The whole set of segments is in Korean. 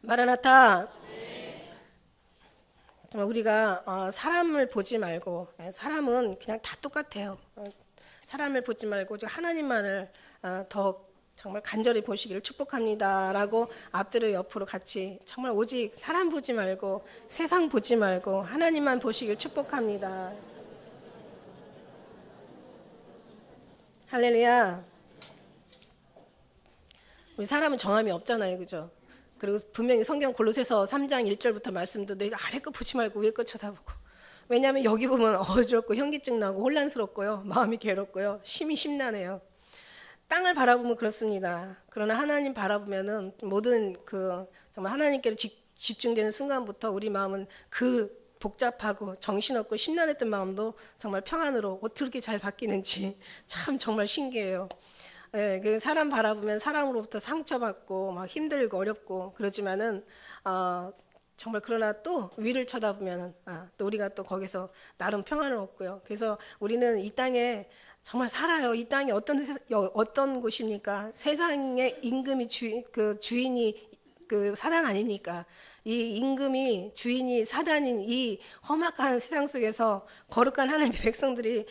마라나타. 정말 우리가 사람을 보지 말고, 사람은 그냥 다 똑같아요. 사람을 보지 말고 하나님만을 더 정말 간절히 보시기를 축복합니다라고 앞뒤로 옆으로 같이 정말 오직 사람 보지 말고 세상 보지 말고 하나님만 보시길 축복합니다. 할렐루야. 우리 사람은 정함이 없잖아요, 그죠? 그리고 분명히 성경 골로새서 3장 1절부터 말씀도 내가 아래 거 보지 말고 위에 거 쳐다보고. 왜냐하면 여기 보면 어지럽고 현기증 나고 혼란스럽고요, 마음이 괴롭고요, 심이 심란해요. 땅을 바라보면 그렇습니다. 그러나 하나님 바라보면은 모든 정말 하나님께로 집중되는 순간부터 우리 마음은 복잡하고 정신없고 심란했던 마음도 정말 평안으로 어떻게 잘 바뀌는지 참 정말 신기해요. 그 사람 바라보면 사람으로부터 상처받고 막 힘들고 어렵고 그러지만은 정말 그러나 또 위를 쳐다보면은 또 우리가 또 거기서 나름 평안을 얻고요. 그래서 우리는 이 땅에 정말 살아요. 이 땅이 어떤 곳입니까? 세상의 임금이 주인이 사단 아닙니까? 이 임금이 주인이 사단인 이 험악한 세상 속에서 거룩한 하나님의 백성들이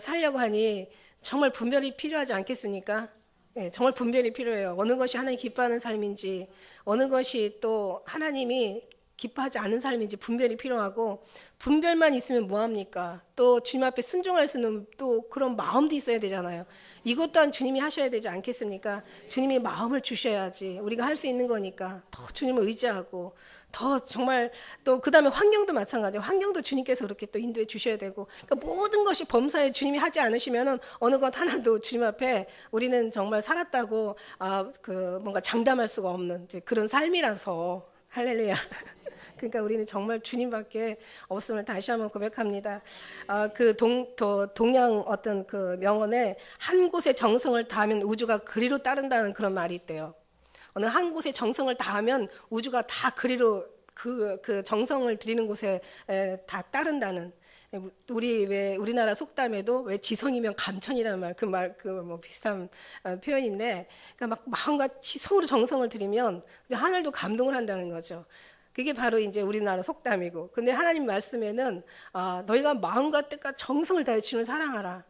살려고 하니 정말 분별이 필요하지 않겠습니까? 네, 정말 분별이 필요해요. 어느 것이 하나님 기뻐하는 삶인지, 어느 것이 또 하나님이 기뻐하지 않은 삶인지 분별이 필요하고, 분별만 있으면 뭐합니까? 또 주님 앞에 순종할 수 있는 또 그런 마음도 있어야 되잖아요. 이것 또한 주님이 하셔야 되지 않겠습니까? 주님이 마음을 주셔야지 우리가 할 수 있는 거니까 더 주님을 의지하고 더 정말 또 그다음에 환경도 마찬가지예요. 환경도 주님께서 그렇게 또 인도해 주셔야 되고, 그러니까 모든 것이 범사에 주님이 하지 않으시면은 어느 것 하나도 주님 앞에 우리는 정말 살았다고 뭔가 장담할 수가 없는 이제 그런 삶이라서. 할렐루야. 그러니까 우리는 정말 주님밖에 없음을 다시 한번 고백합니다. 동양 어떤 그 명언에 한 곳에 정성을 다하면 우주가 그리로 따른다는 그런 말이 있대요. 어느 한 곳에 정성을 다하면 우주가 다 그리로 그 정성을 들이는 곳에 다 따른다는. 우리나라 속담에도 왜 지성이면 감천이라는 뭐 비슷한 표현인데, 그러니까 막 마음과 지성으로 정성을 들이면 하늘도 감동을 한다는 거죠. 그게 바로 이제 우리나라 속담이고, 근데 하나님 말씀에는 너희가 마음과 뜻과 정성을 다해 주님을 사랑하라.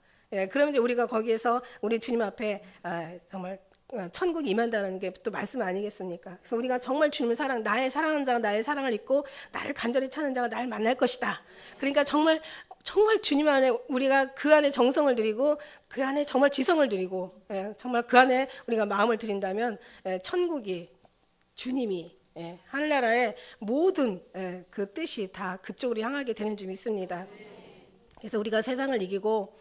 그러면 이제 우리가 거기에서 우리 주님 앞에 정말 천국이 임한다는 게 또 말씀 아니겠습니까? 그래서 우리가 정말 주님을 나의 사랑하는 자가 나의 사랑을 잊고 나를 간절히 찾는 자가 나를 만날 것이다. 그러니까 정말 주님 안에 우리가 그 안에 정성을 들이고 그 안에 정말 지성을 들이고 정말 그 안에 우리가 마음을 들인다면 천국이 주님이 하늘나라의 모든 그 뜻이 다 그쪽으로 향하게 되는 줄 믿습니다. 그래서 우리가 세상을 이기고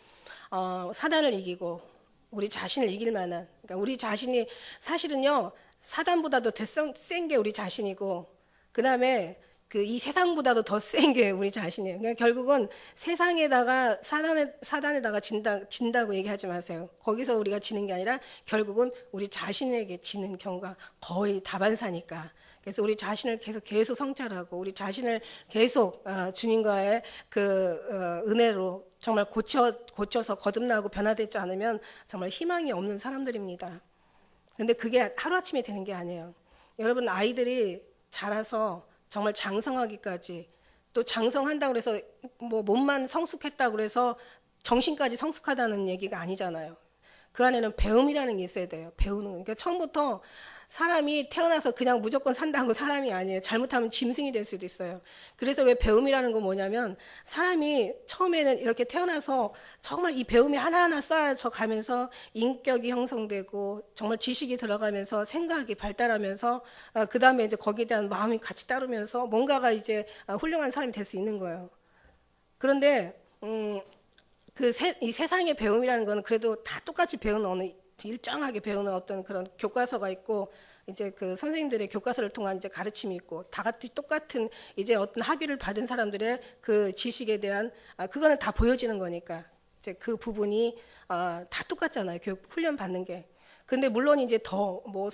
사단을 이기고 우리 자신을 이길 만한, 그러니까 우리 자신이 사실은요 사단보다도 더 센 게 우리 자신이고, 그 다음에 이 세상보다도 더 센 게 우리 자신이에요. 그러니까 결국은 세상에다가 사단에다가 진다고 얘기하지 마세요. 거기서 우리가 지는 게 아니라 결국은 우리 자신에게 지는 경우가 거의 다반사니까. 그래서 우리 자신을 계속 성찰하고 우리 자신을 계속 주님과의 은혜로 정말 고쳐서 거듭나고 변화되지 않으면 정말 희망이 없는 사람들입니다. 근데 그게 하루아침에 되는 게 아니에요. 여러분, 아이들이 자라서 정말 장성하기까지, 또 장성한다고 해서 뭐 몸만 성숙했다고 해서 정신까지 성숙하다는 얘기가 아니잖아요. 그 안에는 배움이라는 게 있어야 돼요. 배우는. 그러니까 처음부터 사람이 태어나서 그냥 무조건 산다고 사람이 아니에요. 잘못하면 짐승이 될 수도 있어요. 그래서 왜 배움이라는 건 뭐냐면, 사람이 처음에는 이렇게 태어나서 정말 이 배움이 하나하나 쌓여져 가면서 인격이 형성되고 정말 지식이 들어가면서 생각이 발달하면서 그 다음에 이제 거기에 대한 마음이 같이 따르면서 뭔가가 이제 훌륭한 사람이 될 수 있는 거예요. 그런데 이 세상의 배움이라는 건 그래도 다 똑같이 배우는 어느 일정하게 배우는 어떤 그런 교과서가 있고, 이제 그 선생님들의 교과서를 통한 이제 가르침이 있고, 다 같이 똑같은 이제 어떤 학위를 받은 사람들의 그 지식에 대한 그거는 다 보여지는 거니까 이제 그 부분이 다 똑같잖아요. 교육 훈련 받는 게. 근데 물론 이제 더 뭐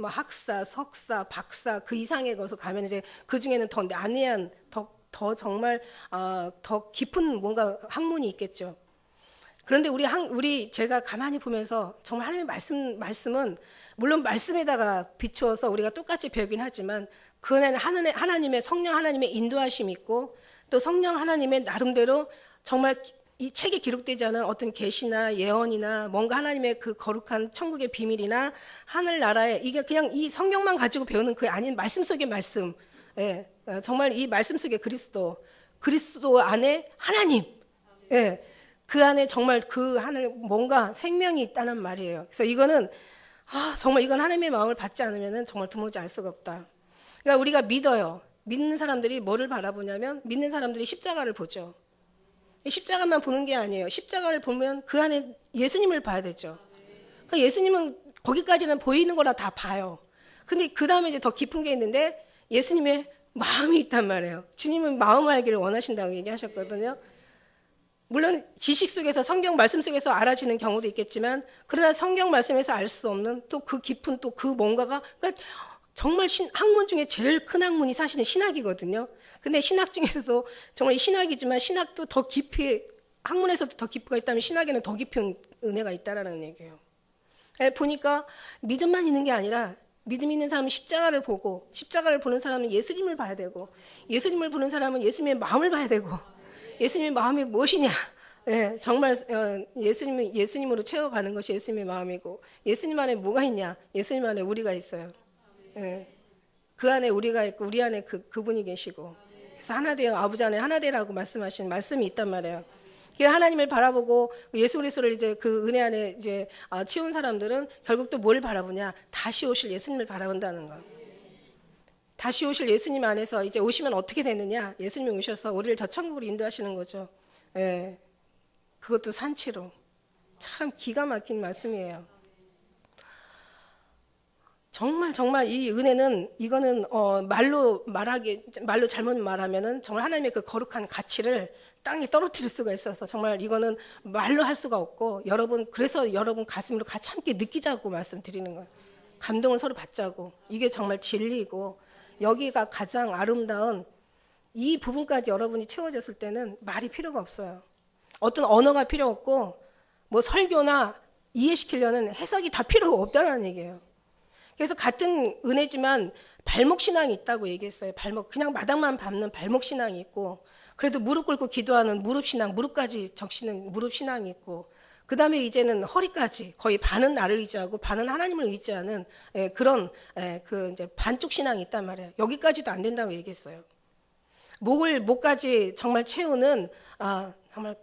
학사, 석사, 박사 그 이상의 것을 가면 이제 그 중에는 더 난해한 더 정말 더 깊은 뭔가 학문이 있겠죠. 그런데 제가 가만히 보면서 정말 하나님의 말씀은 물론 말씀에다가 비추어서 우리가 똑같이 배우긴 하지만 그 안에는 하나님의 성령 하나님의 인도하심이 있고 또 성령 하나님의 나름대로 정말 이 책에 기록되지 않은 어떤 계시나 예언이나 뭔가 하나님의 그 거룩한 천국의 비밀이나 하늘나라의 이게 그냥 이 성경만 가지고 배우는 그 아닌 말씀 속의 말씀. 예, 정말 이 말씀 속의 그리스도 안에 하나님. 예, 그 안에 정말 그 하늘 뭔가 생명이 있다는 말이에요. 그래서 이거는 정말 이건 하나님의 마음을 받지 않으면 정말 도무지 알 수가 없다. 그러니까 우리가 믿어요. 믿는 사람들이 뭐를 바라보냐면 믿는 사람들이 십자가를 보죠. 십자가만 보는 게 아니에요. 십자가를 보면 그 안에 예수님을 봐야 되죠. 그러니까 예수님은 거기까지는 보이는 거라 다 봐요. 근데 그 다음에 이제 더 깊은 게 있는데 예수님의 마음이 있단 말이에요. 주님은 마음을 알기를 원하신다고 얘기하셨거든요. 물론 지식 속에서 성경 말씀 속에서 알아지는 경우도 있겠지만 그러나 성경 말씀에서 알 수 없는 또 그 깊은 또 그 뭔가가 그러니까 정말 학문 중에 제일 큰 학문이 사실은 신학이거든요. 근데 신학 중에서도 정말 신학이지만 신학도 더 깊이 학문에서도 더 깊이가 있다면 신학에는 더 깊은 은혜가 있다라는 얘기예요. 보니까 믿음만 있는 게 아니라 믿음 있는 사람은 십자가를 보고 십자가를 보는 사람은 예수님을 봐야 되고 예수님을 보는 사람은 예수님의 마음을 봐야 되고 예수님의 마음이 무엇이냐? 정말 예수님으로 채워가는 것이 예수님의 마음이고 예수님 안에 뭐가 있냐? 예수님 안에 우리가 있어요. 그 안에 우리가 있고 우리 안에 그분이 계시고 그래서 하나 되어 아버지 안에 하나 되라고 말씀하신 말씀이 있단 말이에요. 하나님을 바라보고 예수 그리스도를 이제 그 은혜 안에 이제 치운 사람들은 결국 또 뭘 바라보냐? 다시 오실 예수님을 바라본다는 거. 다시 오실 예수님 안에서 이제 오시면 어떻게 되느냐? 예수님이 오셔서 우리를 저 천국으로 인도하시는 거죠. 그것도 산치로. 참 기가 막힌 말씀이에요. 정말 이 은혜는 이거는 말로 잘못 말하면은 정말 하나님의 그 거룩한 가치를 땅에 떨어뜨릴 수가 있어서 정말 이거는 말로 할 수가 없고 그래서 여러분 가슴으로 같이 함께 느끼자고 말씀드리는 거예요. 감동을 서로 받자고. 이게 정말 진리이고 여기가 가장 아름다운 이 부분까지 여러분이 채워졌을 때는 말이 필요가 없어요. 어떤 언어가 필요 없고 뭐 설교나 이해시키려는 해석이 다 필요가 없다는 얘기예요. 그래서 같은 은혜지만 발목 신앙이 있다고 얘기했어요. 그냥 마당만 밟는 발목 신앙이 있고 그래도 무릎 꿇고 기도하는 무릎 신앙, 무릎까지 적시는 무릎 신앙이 있고 그 다음에 이제는 허리까지 거의 반은 나를 의지하고 반은 하나님을 의지하는 그런 그 이제 반쪽 신앙이 있단 말이에요. 여기까지도 안 된다고 얘기했어요. 목까지 정말 채우는 정말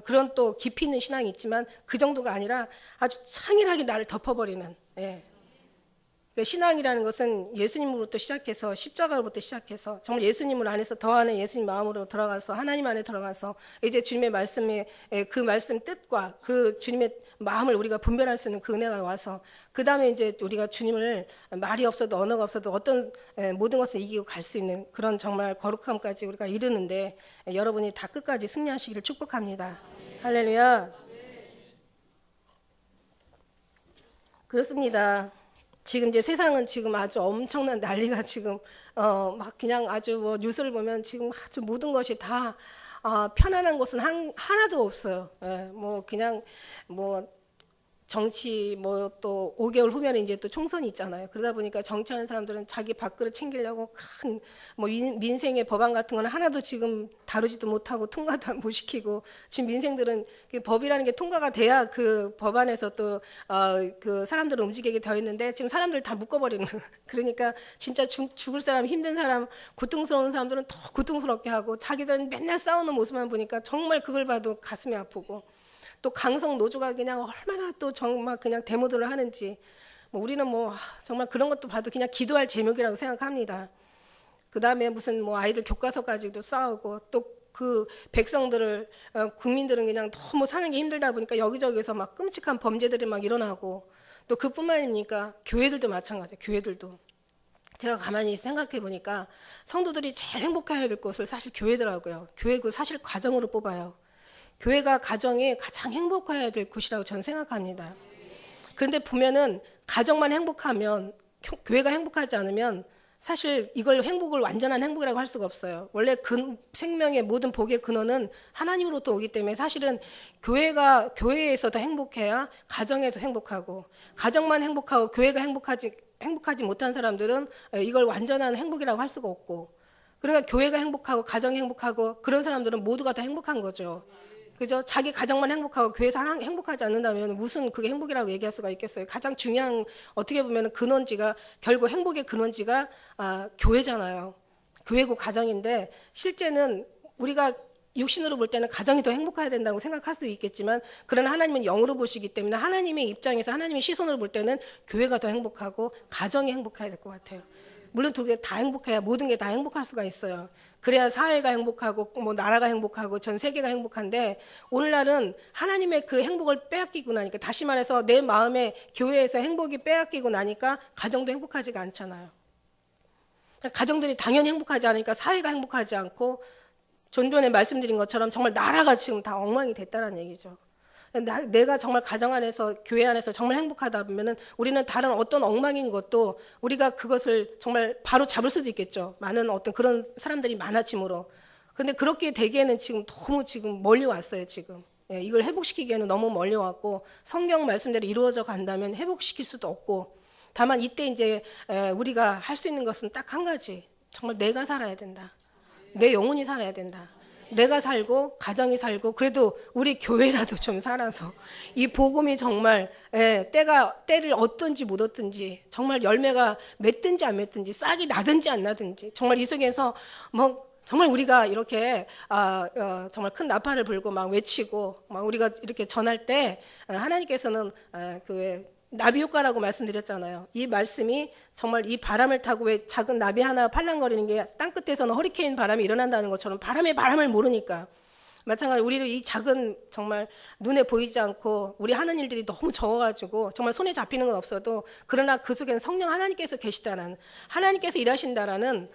그런 또 깊이 있는 신앙이 있지만 그 정도가 아니라 아주 창일하게 나를 덮어버리는. 신앙이라는 것은 예수님으로부터 시작해서 십자가로부터 시작해서 정말 예수님을 안에서 더 안에 예수님 마음으로 들어가서 하나님 안에 들어가서 이제 주님의 말씀에 그 말씀 뜻과 그 주님의 마음을 우리가 분별할 수 있는 그 은혜가 와서 그 다음에 이제 우리가 주님을 말이 없어도 언어가 없어도 어떤 모든 것을 이기고 갈 수 있는 그런 정말 거룩함까지 우리가 이르는데 여러분이 다 끝까지 승리하시기를 축복합니다. 할렐루야. 그렇습니다. 지금 이제 세상은 지금 아주 엄청난 난리가 지금 막 그냥 아주 뭐 뉴스를 보면 지금 아주 모든 것이 다 편안한 것은 하나도 없어요. 뭐 그냥 뭐 정치 뭐 또 5개월 후면 이제 또 총선이 있잖아요. 그러다 보니까 정치하는 사람들은 자기 밥그릇 챙기려고 큰 뭐 민생의 법안 같은 건 하나도 지금 다루지도 못하고 통과도 못 시키고 지금 민생들은 법이라는 게 통과가 돼야 그 법안에서 또 그 사람들을 움직이게 되어 있는데 지금 사람들 다 묶어버리는 그러니까 진짜 죽을 사람 힘든 사람 고통스러운 사람들은 더 고통스럽게 하고 자기들은 맨날 싸우는 모습만 보니까 정말 그걸 봐도 가슴이 아프고 또 강성 노조가 그냥 얼마나 또 정말 그냥 데모들을 하는지 뭐 우리는 뭐 정말 그런 것도 봐도 그냥 기도할 제목이라고 생각합니다. 그 다음에 무슨 뭐 아이들 교과서까지도 싸우고 또 그 백성들을 국민들은 그냥 너무 사는 게 힘들다 보니까 여기저기서 막 끔찍한 범죄들이 막 일어나고 또 그뿐만입니까? 교회들도 마찬가지예요. 교회들도 제가 가만히 생각해 보니까 성도들이 제일 행복해야 될 곳을 사실 교회더라고요. 교회고 사실 가정으로 뽑아요. 교회가 가정이 가장 행복해야 될 곳이라고 저는 생각합니다. 그런데 보면은 가정만 행복하면 교회가 행복하지 않으면 사실 이걸 행복을 완전한 행복이라고 할 수가 없어요. 원래 생명의 모든 복의 근원은 하나님으로부터 오기 때문에 사실은 교회에서도 행복해야 가정에서 행복하고, 가정만 행복하고 교회가 행복하지 못한 사람들은 이걸 완전한 행복이라고 할 수가 없고, 그러니까 교회가 행복하고 가정이 행복하고 그런 사람들은 모두가 다 행복한 거죠. 그죠? 자기 가정만 행복하고 교회에서 행복하지 않는다면 무슨 그게 행복이라고 얘기할 수가 있겠어요? 가장 중요한, 어떻게 보면 근원지가, 결국 행복의 근원지가 교회잖아요. 교회고 가정인데, 실제는 우리가 육신으로 볼 때는 가정이 더 행복해야 된다고 생각할 수 있겠지만, 그러나 하나님은 영으로 보시기 때문에 하나님의 입장에서, 하나님의 시선으로 볼 때는 교회가 더 행복하고 가정이 행복해야 될 것 같아요. 물론 두 개 다 행복해야 모든 게 다 행복할 수가 있어요. 그래야 사회가 행복하고 뭐 나라가 행복하고 전 세계가 행복한데, 오늘날은 하나님의 그 행복을 빼앗기고 나니까, 다시 말해서 내 마음에 교회에서 행복이 빼앗기고 나니까 가정도 행복하지가 않잖아요. 가정들이 당연히 행복하지 않으니까 사회가 행복하지 않고, 좀 전에 말씀드린 것처럼 정말 나라가 지금 다 엉망이 됐다는 얘기죠. 내가 정말 가정 안에서, 교회 안에서 정말 행복하다 보면은 우리는 다른 어떤 엉망인 것도 우리가 그것을 정말 바로 잡을 수도 있겠죠. 많은 어떤 그런 사람들이 많아짐으로. 근데 그렇게 되기에는 지금 너무 지금 멀리 왔어요, 지금. 예, 이걸 회복시키기에는 너무 멀리 왔고, 성경 말씀대로 이루어져 간다면 회복시킬 수도 없고, 다만 이때 이제 우리가 할 수 있는 것은 딱 한 가지. 정말 내가 살아야 된다. 내 영혼이 살아야 된다. 내가 살고 가정이 살고, 그래도 우리 교회라도 좀 살아서 이 복음이 정말 때를 얻든지 못 얻든지, 정말 열매가 맺든지 안 맺든지, 싹이 나든지 안 나든지, 정말 이 속에서 뭐 정말 우리가 이렇게 정말 큰 나팔을 불고 막 외치고 막 우리가 이렇게 전할 때, 하나님께서는 그 나비 효과라고 말씀드렸잖아요. 이 말씀이 정말 이 바람을 타고, 왜 작은 나비 하나 팔랑거리는 게 땅끝에서는 허리케인 바람이 일어난다는 것처럼, 바람의 바람을 모르니까, 마찬가지로 우리를 이 작은, 정말 눈에 보이지 않고 우리 하는 일들이 너무 적어가지고 정말 손에 잡히는 건 없어도, 그러나 그 속에는 성령 하나님께서 계시다는, 하나님께서 일하신다라는,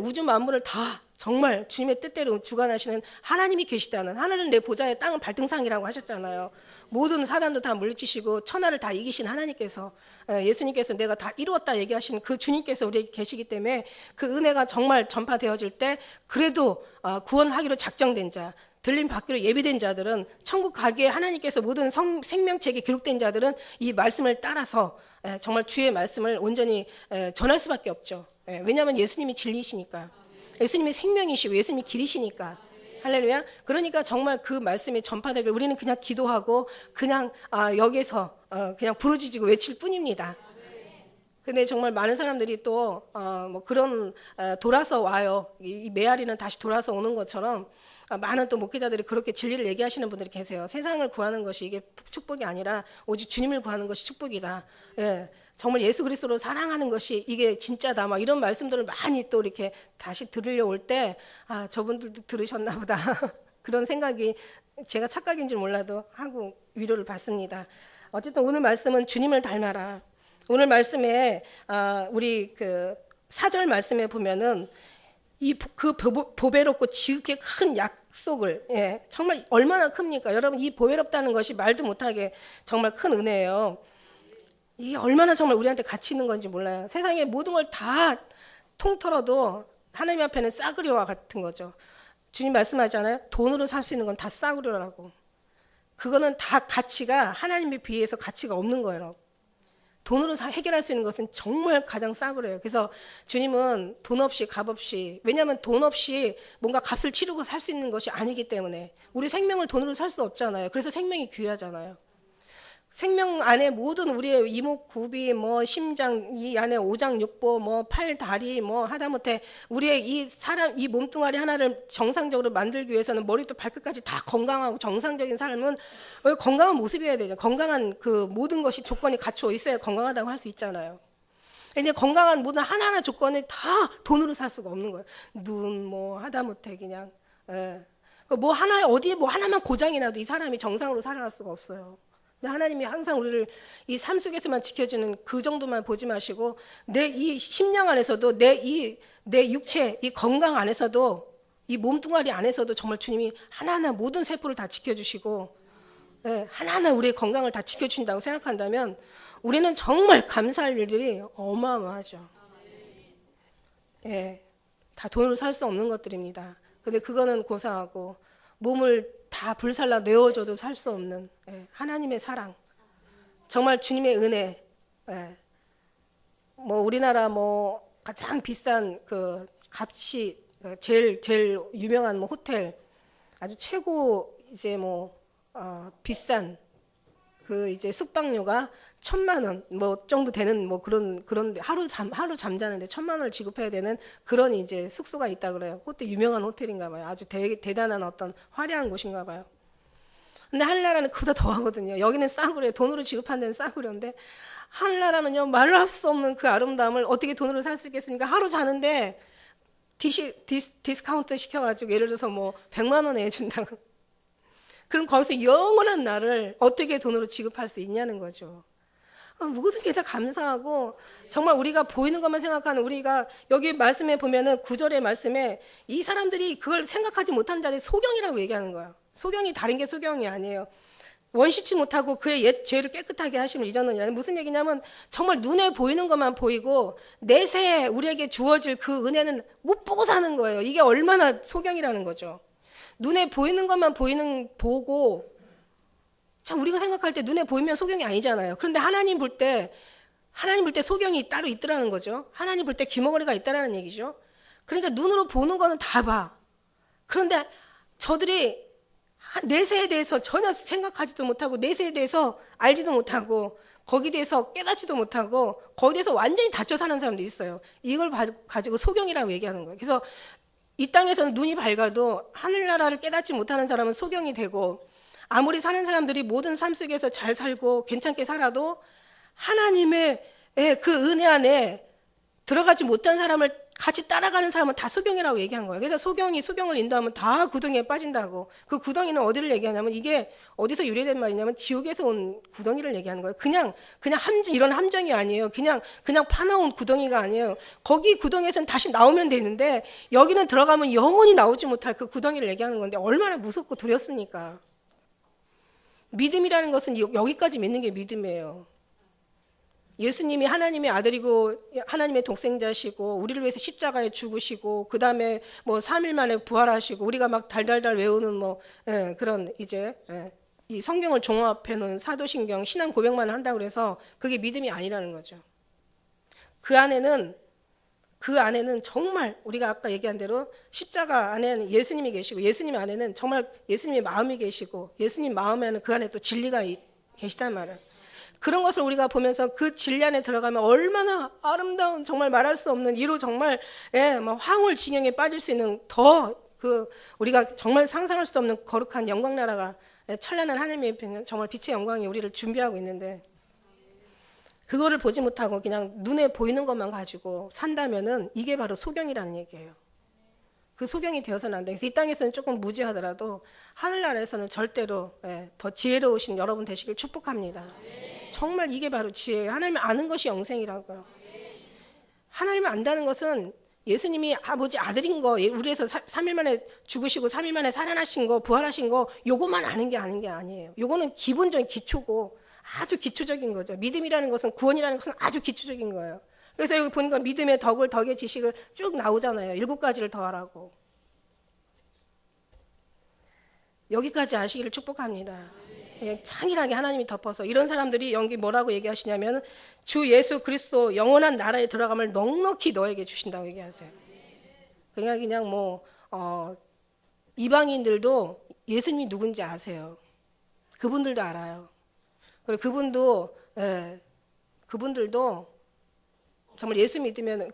우주 만물을 다 정말 주님의 뜻대로 주관하시는 하나님이 계시다는, 하늘은 내 보좌에 땅은 발등상이라고 하셨잖아요. 모든 사단도 다 물리치시고 천하를 다 이기신 하나님께서, 예수님께서 내가 다 이루었다 얘기하시는 그 주님께서 우리에게 계시기 때문에, 그 은혜가 정말 전파되어질 때, 그래도 구원하기로 작정된 자, 들림 받기로 예비된 자들은, 천국 가기에 하나님께서 모든 생명책에 기록된 자들은 이 말씀을 따라서 정말 주의 말씀을 온전히 전할 수밖에 없죠. 왜냐하면 예수님이 진리시니까, 예수님이 생명이시고 예수님이 길이시니까. 할렐루야. 그러니까 정말 그 말씀이 전파되길 우리는 그냥 기도하고 그냥 여기서 그냥 부르짖고 외칠 뿐입니다. 근데 정말 많은 사람들이 또 뭐 그런 돌아서 와요. 이 메아리는 다시 돌아서 오는 것처럼, 많은 또 목회자들이 그렇게 진리를 얘기하시는 분들이 계세요. 세상을 구하는 것이 이게 축복이 아니라 오직 주님을 구하는 것이 축복이다. 예. 정말 예수 그리스도로 사랑하는 것이 이게 진짜다. 막 이런 말씀들을 많이 또 이렇게 다시 들으려 올 때, 저분들도 들으셨나 보다. 그런 생각이, 제가 착각인 줄 몰라도 하고 위로를 받습니다. 어쨌든 오늘 말씀은 주님을 닮아라. 오늘 말씀에 우리 그 4절 말씀에 보면은 그 보배롭고 지극히 큰 약속을, 정말 얼마나 큽니까? 여러분, 이 보배롭다는 것이 말도 못하게 정말 큰 은혜예요. 이게 얼마나 정말 우리한테 가치 있는 건지 몰라요. 세상의 모든 걸 다 통틀어도 하나님 앞에는 싸구려와 같은 거죠. 주님 말씀하잖아요. 돈으로 살 수 있는 건 다 싸구려라고. 그거는 다 가치가 하나님에 비해서 가치가 없는 거예요. 돈으로 해결할 수 있는 것은 정말 가장 싸구려예요. 그래서 주님은 돈 없이 값 없이, 왜냐하면 돈 없이 뭔가 값을 치르고 살 수 있는 것이 아니기 때문에, 우리 생명을 돈으로 살 수 없잖아요. 그래서 생명이 귀하잖아요. 생명 안에 모든 우리의 이목구비, 뭐 심장, 이 안에 오장육부, 뭐 팔, 다리, 뭐 하다못해 우리의 이 사람, 이 몸뚱아리 하나를 정상적으로 만들기 위해서는 머리부터 발끝까지 다 건강하고 정상적인 삶은 건강한 모습이어야 되죠. 건강한 그 모든 것이 조건이 갖추어 있어야 건강하다고 할 수 있잖아요. 근데 건강한 모든 하나하나 조건을 다 돈으로 살 수가 없는 거예요. 눈, 뭐 하다못해 그냥, 뭐 하나, 어디에 뭐 하나만 고장이 나도 이 사람이 정상으로 살아갈 수가 없어요. 하나님이 항상 우리를 이 삶 속에서만 지켜주는 그 정도만 보지 마시고, 내 이 심령 안에서도, 내 육체, 이 건강 안에서도, 이 몸뚱아리 안에서도 정말 주님이 하나하나 모든 세포를 다 지켜주시고, 하나하나 우리의 건강을 다 지켜주신다고 생각한다면 우리는 정말 감사할 일들이 어마어마하죠. 예, 다 돈으로 살 수 없는 것들입니다. 근데 그거는 고사하고 몸을 다 불살라 내어줘도 살 수 없는 예, 하나님의 사랑, 정말 주님의 은혜. 예, 뭐 우리나라 뭐 가장 비싼 그 값이 제일 유명한 뭐 호텔 아주 최고 이제 뭐 비싼 그 이제 숙박료가 1,000만 원 뭐 정도 되는 뭐 그런 하루 잠자는데 1,000만 원을 지급해야 되는 그런 이제 숙소가 있다 그래요. 호텔 유명한 호텔인가 봐요. 아주 대단한 어떤 화려한 곳인가 봐요. 근데 하늘나라는 그보다 더 하거든요. 여기는 싸구려, 돈으로 지급하는 데는 싸구려인데 하늘나라는요 말로 할 수 없는 그 아름다움을 어떻게 돈으로 살 수 있겠습니까? 하루 자는데 디스카운트 시켜가지고 예를 들어서 뭐 100만 원에 해준다고. 그럼 거기서 영원한 나를 어떻게 돈으로 지급할 수 있냐는 거죠. 모든 게 다 감사하고 정말 우리가 보이는 것만 생각하는 우리가 여기 말씀에 보면은 9절의 말씀에 이 사람들이 그걸 생각하지 못하는 자리 소경이라고 얘기하는 거예요. 소경이 다른 게 소경이 아니에요. 원시치 못하고 그의 옛 죄를 깨끗하게 하심을 잊었느니라. 무슨 얘기냐면 정말 눈에 보이는 것만 보이고 내세에 우리에게 주어질 그 은혜는 못 보고 사는 거예요. 이게 얼마나 소경이라는 거죠. 눈에 보이는 것만 보고 참 우리가 생각할 때 눈에 보이면 소경이 아니잖아요. 그런데 하나님 볼 때 소경이 따로 있더라는 거죠. 하나님 볼 때 귀머거리가 있다라는 얘기죠. 그러니까 눈으로 보는 거는 다 봐. 그런데 저들이 내세에 대해서 전혀 생각하지도 못하고 내세에 대해서 알지도 못하고 거기에 대해서 깨닫지도 못하고 거기에 대해서 완전히 닫혀 사는 사람도 있어요. 이걸 가지고 소경이라고 얘기하는 거예요. 그래서 이 땅에서는 눈이 밝아도 하늘나라를 깨닫지 못하는 사람은 소경이 되고 아무리 사는 사람들이 모든 삶 속에서 잘 살고 괜찮게 살아도 하나님의 그 은혜 안에 들어가지 못한 사람을 같이 따라가는 사람은 다 소경이라고 얘기한 거예요. 그래서 소경을 인도하면 다 구덩이에 빠진다고. 그 구덩이는 어디를 얘기하냐면 이게 어디서 유래된 말이냐면 지옥에서 온 구덩이를 얘기하는 거예요. 그냥 이런 함정이 아니에요. 그냥 파나온 구덩이가 아니에요. 거기 구덩이에서는 다시 나오면 되는데 여기는 들어가면 영원히 나오지 못할 그 구덩이를 얘기하는 건데 얼마나 무섭고 두렵습니까? 믿음이라는 것은 여기까지 믿는 게 믿음이에요. 예수님이 하나님의 아들이고 하나님의 독생자시고 우리를 위해서 십자가에 죽으시고 그 다음에 뭐 3일 만에 부활하시고 우리가 막 달달달 외우는 뭐 그런 이제 이 성경을 종합해 놓은 사도신경 신앙 고백만 한다고 해서 그게 믿음이 아니라는 거죠. 그 안에는 정말 우리가 아까 얘기한 대로 십자가 안에는 예수님이 계시고 예수님 안에는 정말 예수님의 마음이 계시고 예수님 마음에는 그 안에 또 진리가 계시단 말이에요. 그런 것을 우리가 보면서 그 진리 안에 들어가면 얼마나 아름다운 정말 말할 수 없는 이로 정말 황홀지경에 빠질 수 있는 더 그 우리가 정말 상상할 수 없는 거룩한 영광 나라가 찬란한 하나님의 정말 빛의 영광이 우리를 준비하고 있는데 그거를 보지 못하고 그냥 눈에 보이는 것만 가지고 산다면은 이게 바로 소경이라는 얘기예요. 그 소경이 되어서는 안 돼. 그래서 이 땅에서는 조금 무지하더라도 하늘나라에서는 절대로 더 지혜로우신 여러분 되시길 축복합니다. 정말 이게 바로 지혜예요. 하나님을 아는 것이 영생이라고요. 하나님을 안다는 것은 예수님이 아버지 아들인 거, 우리 위해서 3일 만에 죽으시고 3일 만에 살아나신 거, 부활하신 거 요것만 아는 게 아니에요. 요거는 기본적인 기초고 아주 기초적인 거죠. 믿음이라는 것은 구원이라는 것은 아주 기초적인 거예요. 그래서 여기 보니까 믿음의 덕의 지식을 쭉 나오잖아요. 7가지를 더하라고. 여기까지 아시기를 축복합니다. 창일하게 하나님이 덮어서 이런 사람들이 여기 뭐라고 얘기하시냐면 주 예수 그리스도 영원한 나라에 들어감을 넉넉히 너에게 주신다고 얘기하세요. 그냥 뭐 이방인들도 예수님이 누군지 아세요. 그분들도 알아요. 그리고 그분들도 정말 예수 믿으면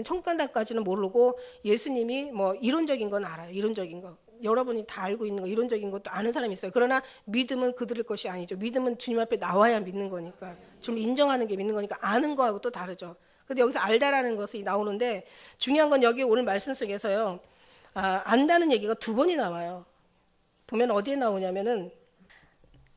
천국 간다까지는 모르고 예수님이 뭐 이론적인 건 알아요. 이론적인 거. 여러분이 다 알고 있는 거 이론적인 것도 아는 사람이 있어요. 그러나 믿음은 그들의 것이 아니죠. 믿음은 주님 앞에 나와야 믿는 거니까. 좀 인정하는 게 믿는 거니까 아는 거하고 또 다르죠. 근데 여기서 알다라는 것이 나오는데 중요한 건 여기 오늘 말씀 속에서요. 안다는 얘기가 2번이 나와요. 보면 어디에 나오냐면은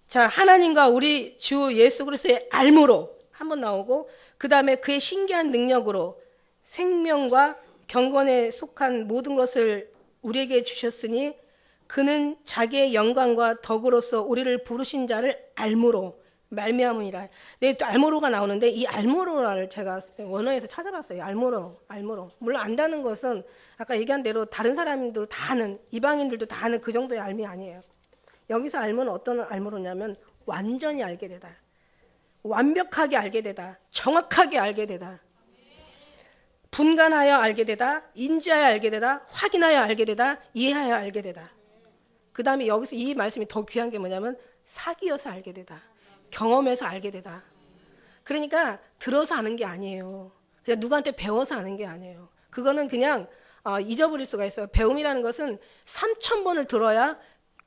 자, 하나님과 우리 주 예수 그리스도의 알므로 한번 나오고 그 다음에 그의 신기한 능력으로 생명과 경건에 속한 모든 것을 우리에게 주셨으니 그는 자기의 영광과 덕으로서 우리를 부르신 자를 알므로 말미암으니라. 네, 또 알모로가 나오는데 이 알모로라를 제가 원어에서 찾아봤어요. 알모로. 물론 안다는 것은 아까 얘기한 대로 다른 사람들 다 아는, 이방인들도 다 아는 그 정도의 알미 아니에요. 여기서 알모는 어떤 알모로냐면 완전히 알게 되다, 완벽하게 알게 되다, 정확하게 알게 되다, 분간하여 알게 되다, 인지하여 알게 되다, 확인하여 알게 되다, 이해하여 알게 되다. 그 다음에 여기서 이 말씀이 더 귀한 게 뭐냐면 사귀어서 알게 되다, 경험해서 알게 되다. 그러니까 들어서 아는 게 아니에요. 그냥 누구한테 배워서 아는 게 아니에요. 그거는 그냥 잊어버릴 수가 있어요. 배움이라는 것은 3,000번을 들어야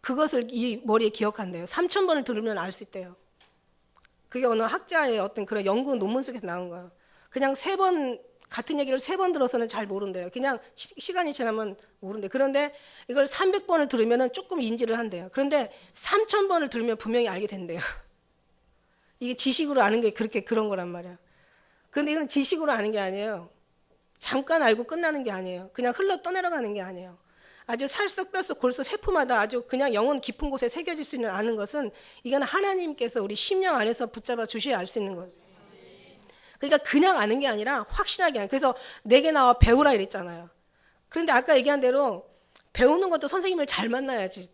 그것을 이 머리에 기억한대요. 3,000번을 들으면 알 수 있대요. 그게 어느 학자의 어떤 그런 연구 논문 속에서 나온 거예요. 그냥 3번 같은 얘기를 3번 들어서는 잘 모른대요. 그냥 시간이 지나면 모른대. 그런데 이걸 300번을 들으면 조금 인지를 한대요. 그런데 3,000번을 들으면 분명히 알게 된대요. 이게 지식으로 아는 게 그렇게 그런 거란 말이야. 그런데 이건 지식으로 아는 게 아니에요. 잠깐 알고 끝나는 게 아니에요. 그냥 흘러 떠내려가는 게 아니에요. 아주 살속 뼛속 골수 세포마다 아주 그냥 영혼 깊은 곳에 새겨질 수 있는 아는 것은 이건 하나님께서 우리 심령 안에서 붙잡아 주셔야 알 수 있는 거죠. 그러니까 그냥 아는 게 아니라 확실하게 아는. 그래서 내게 나와 배우라 이랬잖아요. 그런데 아까 얘기한 대로 배우는 것도 선생님을 잘 만나야지.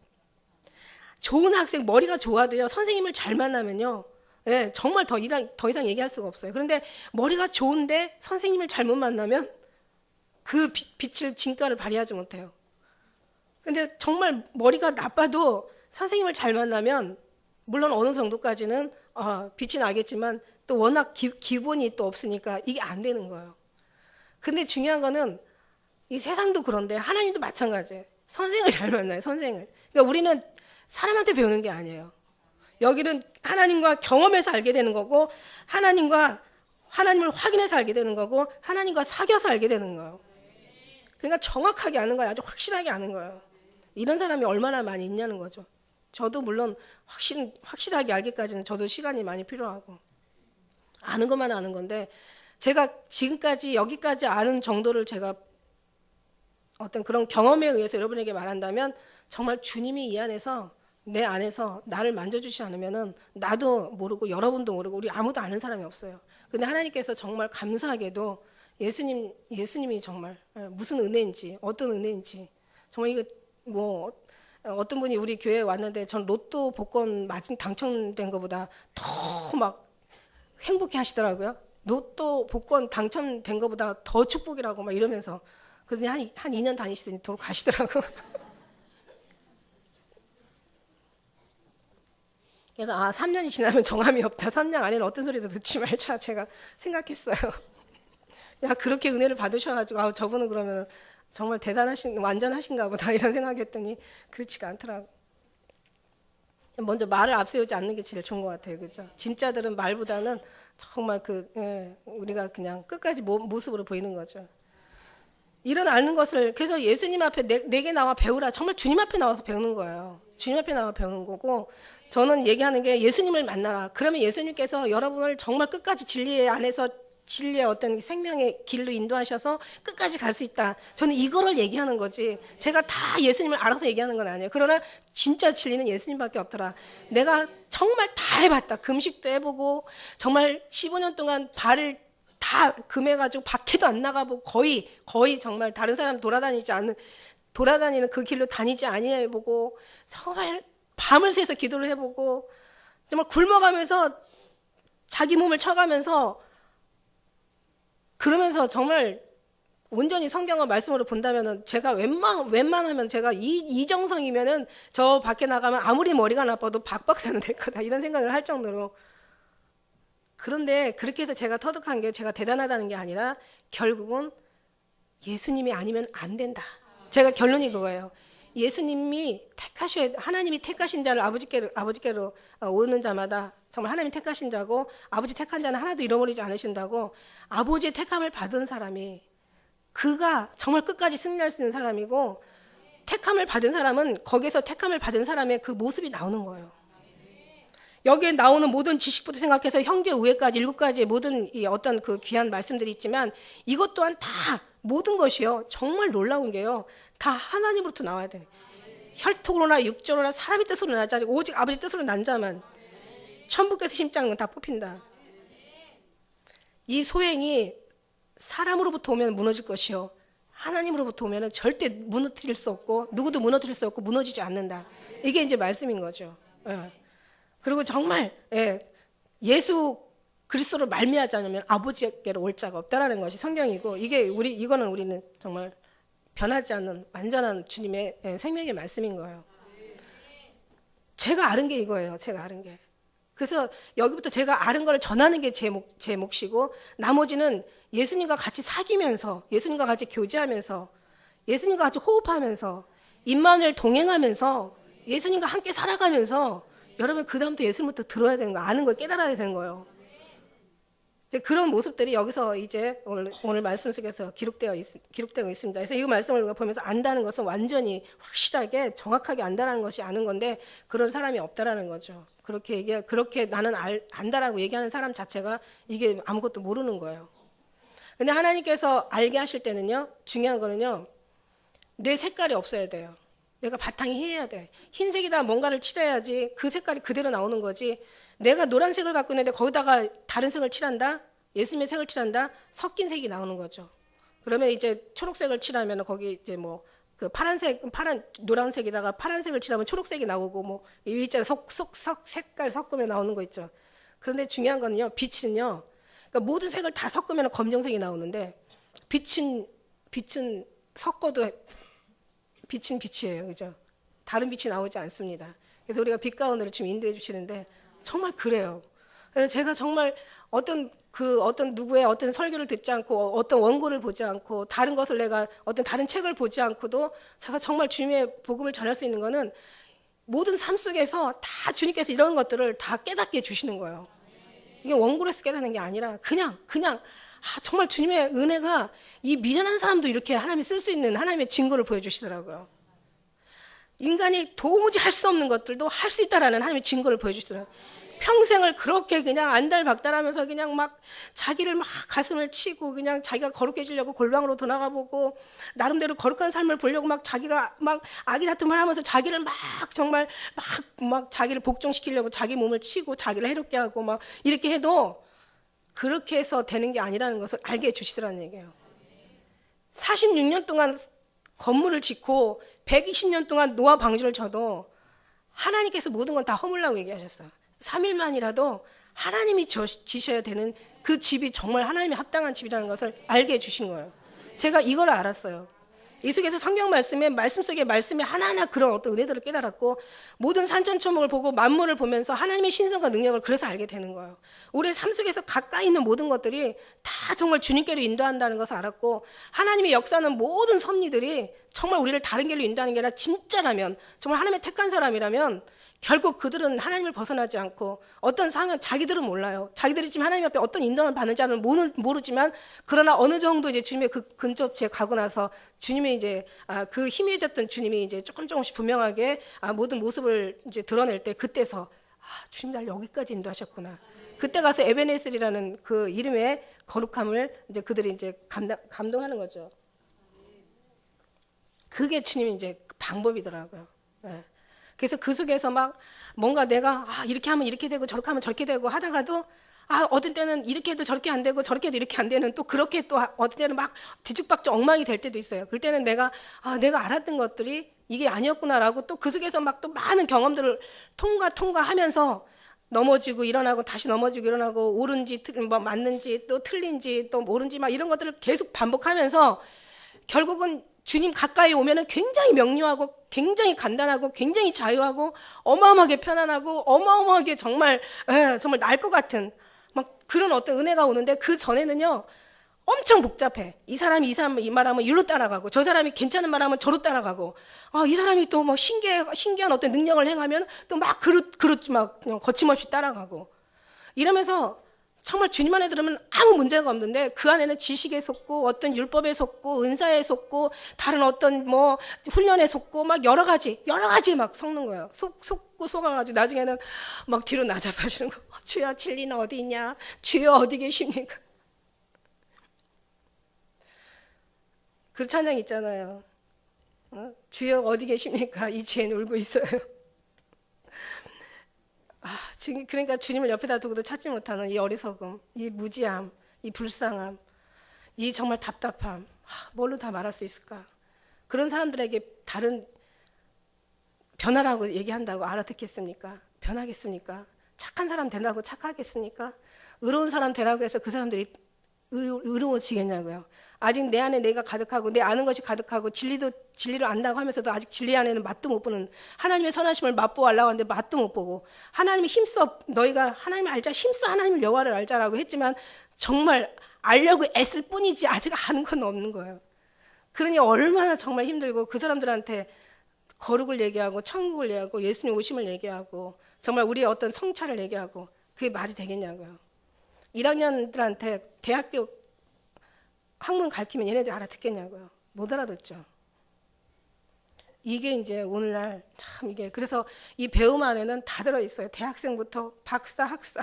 좋은 학생, 머리가 좋아도요, 선생님을 잘 만나면요, 예, 정말 더 이상 얘기할 수가 없어요. 그런데 머리가 좋은데 선생님을 잘못 만나면 그 빛을 진가를 발휘하지 못해요. 근데 정말 머리가 나빠도 선생님을 잘 만나면 물론 어느 정도까지는 빛이 나겠지만 또 워낙 기본이 또 없으니까 이게 안 되는 거예요. 근데 중요한 거는 이 세상도 그런데 하나님도 마찬가지예요. 선생을 잘 만나요. 선생을. 그러니까 우리는 사람한테 배우는 게 아니에요. 여기는 하나님과 경험해서 알게 되는 거고, 하나님을 확인해서 알게 되는 거고, 하나님과 사귀어서 알게 되는 거예요. 그러니까 정확하게 아는 거예요. 아주 확실하게 아는 거예요. 이런 사람이 얼마나 많이 있냐는 거죠. 저도 물론 확실하게 알기까지는 저도 시간이 많이 필요하고, 아는 것만 아는 건데, 제가 지금까지 여기까지 아는 정도를 제가 어떤 그런 경험에 의해서 여러분에게 말한다면 정말 주님이 이 안에서 내 안에서 나를 만져주지 않으면은 나도 모르고 여러분도 모르고 우리 아무도 아는 사람이 없어요. 근데 하나님께서 정말 감사하게도 예수님이 정말 무슨 은혜인지, 어떤 은혜인지, 정말 이거 뭐 어떤 분이 우리 교회에 왔는데 전 로또 복권 당첨된 것보다 더 막 행복해 하시더라고요. 로또 복권 당첨된 것보다 더 축복이라고 막 이러면서. 그래서 한 2년 다니시더니 돌아가시더라고요. 그래서 3년이 지나면 정함이 없다. 3년 안에는 어떤 소리도 듣지 말자. 제가 생각했어요. 야, 그렇게 은혜를 받으셔가지고 저분은 그러면 정말 완전하신가 보다 이런 생각했더니 그렇지가 않더라고. 먼저 말을 앞세우지 않는 게 제일 좋은 것 같아요. 그죠? 진짜들은 말보다는 정말 우리가 그냥 끝까지 모습으로 보이는 거죠. 이런 아는 것을, 그래서 예수님 앞에 내게 나와 배우라. 정말 주님 앞에 나와서 배우는 거예요. 주님 앞에 나와 배우는 거고, 저는 얘기하는 게 예수님을 만나라. 그러면 예수님께서 여러분을 정말 끝까지 진리의 안에서 진리의 어떤 생명의 길로 인도하셔서 끝까지 갈 수 있다. 저는 이거를 얘기하는 거지. 제가 다 예수님을 알아서 얘기하는 건 아니에요. 그러나 진짜 진리는 예수님밖에 없더라. 내가 정말 다 해봤다. 금식도 해보고 정말 15년 동안 발을 다 금해가지고 밖에도 안 나가보고 거의 정말 다른 사람 돌아다니는 그 길로 다니지 아니해보고 정말 밤을 새서 기도를 해보고 정말 굶어가면서 자기 몸을 쳐가면서 그러면서 정말 온전히 성경과 말씀으로 본다면은 제가 웬만하면 제가 이정성이면은 저 밖에 나가면 아무리 머리가 나빠도 박박사는 될 거다 이런 생각을 할 정도로. 그런데 그렇게 해서 제가 터득한 게 제가 대단하다는 게 아니라 결국은 예수님이 아니면 안 된다. 제가 결론이 그거예요. 예수님이 하나님이 택하신 자를 아버지께로 오는 자마다 정말 하나님이 택하신 자고 아버지 택한 자는 하나도 잃어버리지 않으신다고. 아버지의 택함을 받은 사람이 그가 정말 끝까지 승리할 수 있는 사람이고, 택함을 받은 사람은 거기에서 택함을 받은 사람의 그 모습이 나오는 거예요. 여기에 나오는 모든 지식부터 생각해서 형제 우애까지 7가지의 모든 이 어떤 그 귀한 말씀들이 있지만 이것 또한 다 모든 것이요 정말 놀라운 게요 다 하나님으로부터 나와야 돼. 혈통으로나 육정으로나 사람의 뜻으로 나지 오직 아버지 뜻으로 난 자만. 천부께서 심장은 다 뽑힌다. 이 소행이 사람으로부터 오면 무너질 것이요 하나님으로부터 오면 절대 무너뜨릴 수 없고 누구도 무너뜨릴 수 없고 무너지지 않는다. 이게 이제 말씀인 거죠. 예. 그리고 정말 예수 그리스도로 말미암지 않으면 아버지께로 올 자가 없다라는 것이 성경이고 이거는 우리는 정말 변하지 않는 완전한 주님의 생명의 말씀인 거예요. 제가 아는 게 이거예요. 제가 아는 게. 그래서 여기부터 제가 아는 걸 전하는 게 제 몫이고 나머지는 예수님과 같이 사귀면서 예수님과 같이 교제하면서 예수님과 같이 호흡하면서 임마누엘 동행하면서 예수님과 함께 살아가면서 여러분 그 다음부터 예수님부터 들어야 되는 거 아는 걸 깨달아야 되는 거예요. 그런 모습들이 여기서 이제 오늘 말씀 속에서 기록되고 있습니다. 그래서 이 말씀을 우리가 보면서 안다는 것은 완전히 확실하게 정확하게 안다는 것이 아는 건데 그런 사람이 없다라는 거죠. 그렇게 나는 안다라고 얘기하는 사람 자체가 이게 아무것도 모르는 거예요. 근데 하나님께서 알게 하실 때는요, 중요한 거는요, 내 색깔이 없어야 돼요. 내가 바탕이 희해야 돼. 흰색이다 뭔가를 칠해야지 그 색깔이 그대로 나오는 거지. 내가 노란색을 갖고 있는데 거기다가 다른 색을 칠한다? 예수님의 색을 칠한다? 섞인 색이 나오는 거죠. 그러면 이제 초록색을 칠하면 거기 이제 뭐 그 노란색에다가 파란색을 칠하면 초록색이 나오고 뭐 일자 색깔 섞으면 나오는 거 있죠. 그런데 중요한 거는요, 빛은요, 그러니까 모든 색을 다 섞으면 검정색이 나오는데 빛은 섞어도 빛은 빛이에요, 그죠? 다른 빛이 나오지 않습니다. 그래서 우리가 빛 가운데로 지금 인도해 주시는데 정말 그래요. 그래서 제가 정말 어떤 누구의 어떤 설교를 듣지 않고 어떤 원고를 보지 않고 다른 것을 내가 어떤 다른 책을 보지 않고도 제가 정말 주님의 복음을 전할 수 있는 거는 모든 삶 속에서 다 주님께서 이런 것들을 다 깨닫게 해주시는 거예요. 이게 원고에서 깨닫는 게 아니라 그냥 정말 주님의 은혜가 이 미련한 사람도 이렇게 하나님이 쓸 수 있는 하나님의 증거를 보여주시더라고요. 인간이 도무지 할 수 없는 것들도 할 수 있다라는 하나님의 증거를 보여주시더라고요. 평생을 그렇게 그냥 안달박달하면서 그냥 막 자기를 막 가슴을 치고 그냥 자기가 거룩해지려고 골방으로 돌아가 보고 나름대로 거룩한 삶을 보려고 막 자기가 막 아기다툼을 하면서 자기를 막 정말 막 자기를 복종시키려고 자기 몸을 치고 자기를 해롭게 하고 막 이렇게 해도 그렇게 해서 되는 게 아니라는 것을 알게 해주시더라는 얘기예요. 46년 동안 건물을 짓고 120년 동안 노아 방주를 쳐도 하나님께서 모든 건 다 허물라고 얘기하셨어요. 3일만이라도 하나님이 지셔야 되는 그 집이 정말 하나님이 합당한 집이라는 것을 알게 해주신 거예요. 제가 이걸 알았어요. 이 속에서 성경 말씀 속에 말씀이 하나하나 그런 어떤 은혜들을 깨달았고 모든 산천초목을 보고 만물을 보면서 하나님의 신성과 능력을 그래서 알게 되는 거예요. 우리의 삶 속에서 가까이 있는 모든 것들이 다 정말 주님께로 인도한다는 것을 알았고 하나님의 역사는 모든 섭리들이 정말 우리를 다른 길로 인도하는 게 아니라 진짜라면 정말 하나님의 택한 사람이라면 결국 그들은 하나님을 벗어나지 않고 어떤 상황 자기들은 몰라요. 자기들이 지금 하나님 앞에 어떤 인도를 받는지는 모르지만 그러나 어느 정도 이제 주님의 그 근접지에 가고 나서 주님의 이제 그 희미해졌던 주님이 이제 조금씩 분명하게 모든 모습을 이제 드러낼 때 그때서 주님 날 여기까지 인도하셨구나. 그때 가서 에베네셀이라는 그 이름의 거룩함을 이제 그들이 이제 감동하는 거죠. 그게 주님의 이제 방법이더라고요. 네. 그래서 그 속에서 막 뭔가 내가 이렇게 하면 이렇게 되고 저렇게 하면 저렇게 되고 하다가도 어떤 때는 이렇게 해도 저렇게 안 되고 저렇게 해도 이렇게 안 되는 또 그렇게 또 어떤 때는 막 뒤죽박죽 엉망이 될 때도 있어요. 그럴 때는 내가 알았던 것들이 이게 아니었구나라고 또 그 속에서 막 또 많은 경험들을 통과하면서 넘어지고 일어나고 다시 넘어지고 일어나고 옳은지 뭐 맞는지 또 틀린지 또 모른지 막 이런 것들을 계속 반복하면서 결국은 주님 가까이 오면은 굉장히 명료하고 굉장히 간단하고 굉장히 자유하고 어마어마하게 편안하고 어마어마하게 정말 날 것 같은 막 그런 어떤 은혜가 오는데 그 전에는요 엄청 복잡해. 이 사람이 이 말하면 이로 따라가고 저 사람이 괜찮은 말하면 저로 따라가고 이 사람이 또 뭐 신기한 어떤 능력을 행하면 또 막 그렇지 막 그냥 거침없이 따라가고 이러면서 정말 주님 안에 들으면 아무 문제가 없는데 그 안에는 지식에 속고 어떤 율법에 속고 은사에 속고 다른 어떤 뭐 훈련에 속고 막 여러 가지 막 섞는 거예요. 속고 속아가지고 나중에는 막 뒤로 나잡아주는 거. 주여 진리는 어디 있냐? 주여 어디 계십니까? 그 찬양 있잖아요. 주여 어디 계십니까? 이 죄는 울고 있어요. 그러니까 주님을 옆에다 두고도 찾지 못하는 이 어리석음, 이 무지함, 이 불쌍함, 이 정말 답답함, 뭘로 다 말할 수 있을까? 그런 사람들에게 다른 변화라고 얘기한다고 알아듣겠습니까? 변하겠습니까? 착한 사람 되라고 착하겠습니까? 의로운 사람 되라고 해서 그 사람들이 의로워지겠냐고요. 아직 내 안에 내가 가득하고 내 아는 것이 가득하고 진리를 안다고 하면서도 아직 진리 안에는 맛도 못 보는, 하나님의 선하심을 맛보고 하려고 하는데 맛도 못 보고, 하나님이 힘써 너희가 하나님을 알자, 힘써 하나님을 여호와를 알자라고 했지만 정말 알려고 애쓸 뿐이지 아직 아는 건 없는 거예요. 그러니 얼마나 정말 힘들고, 그 사람들한테 거룩을 얘기하고 천국을 얘기하고 예수님 오심을 얘기하고 정말 우리의 어떤 성찰을 얘기하고 그게 말이 되겠냐고요. 1학년들한테 대학교 학문 가르치면 얘네들 알아듣겠냐고요. 못 알아듣죠. 이게 이제 오늘날 참 이게, 그래서 이 배움 안에는 다 들어있어요. 대학생부터 박사, 학사,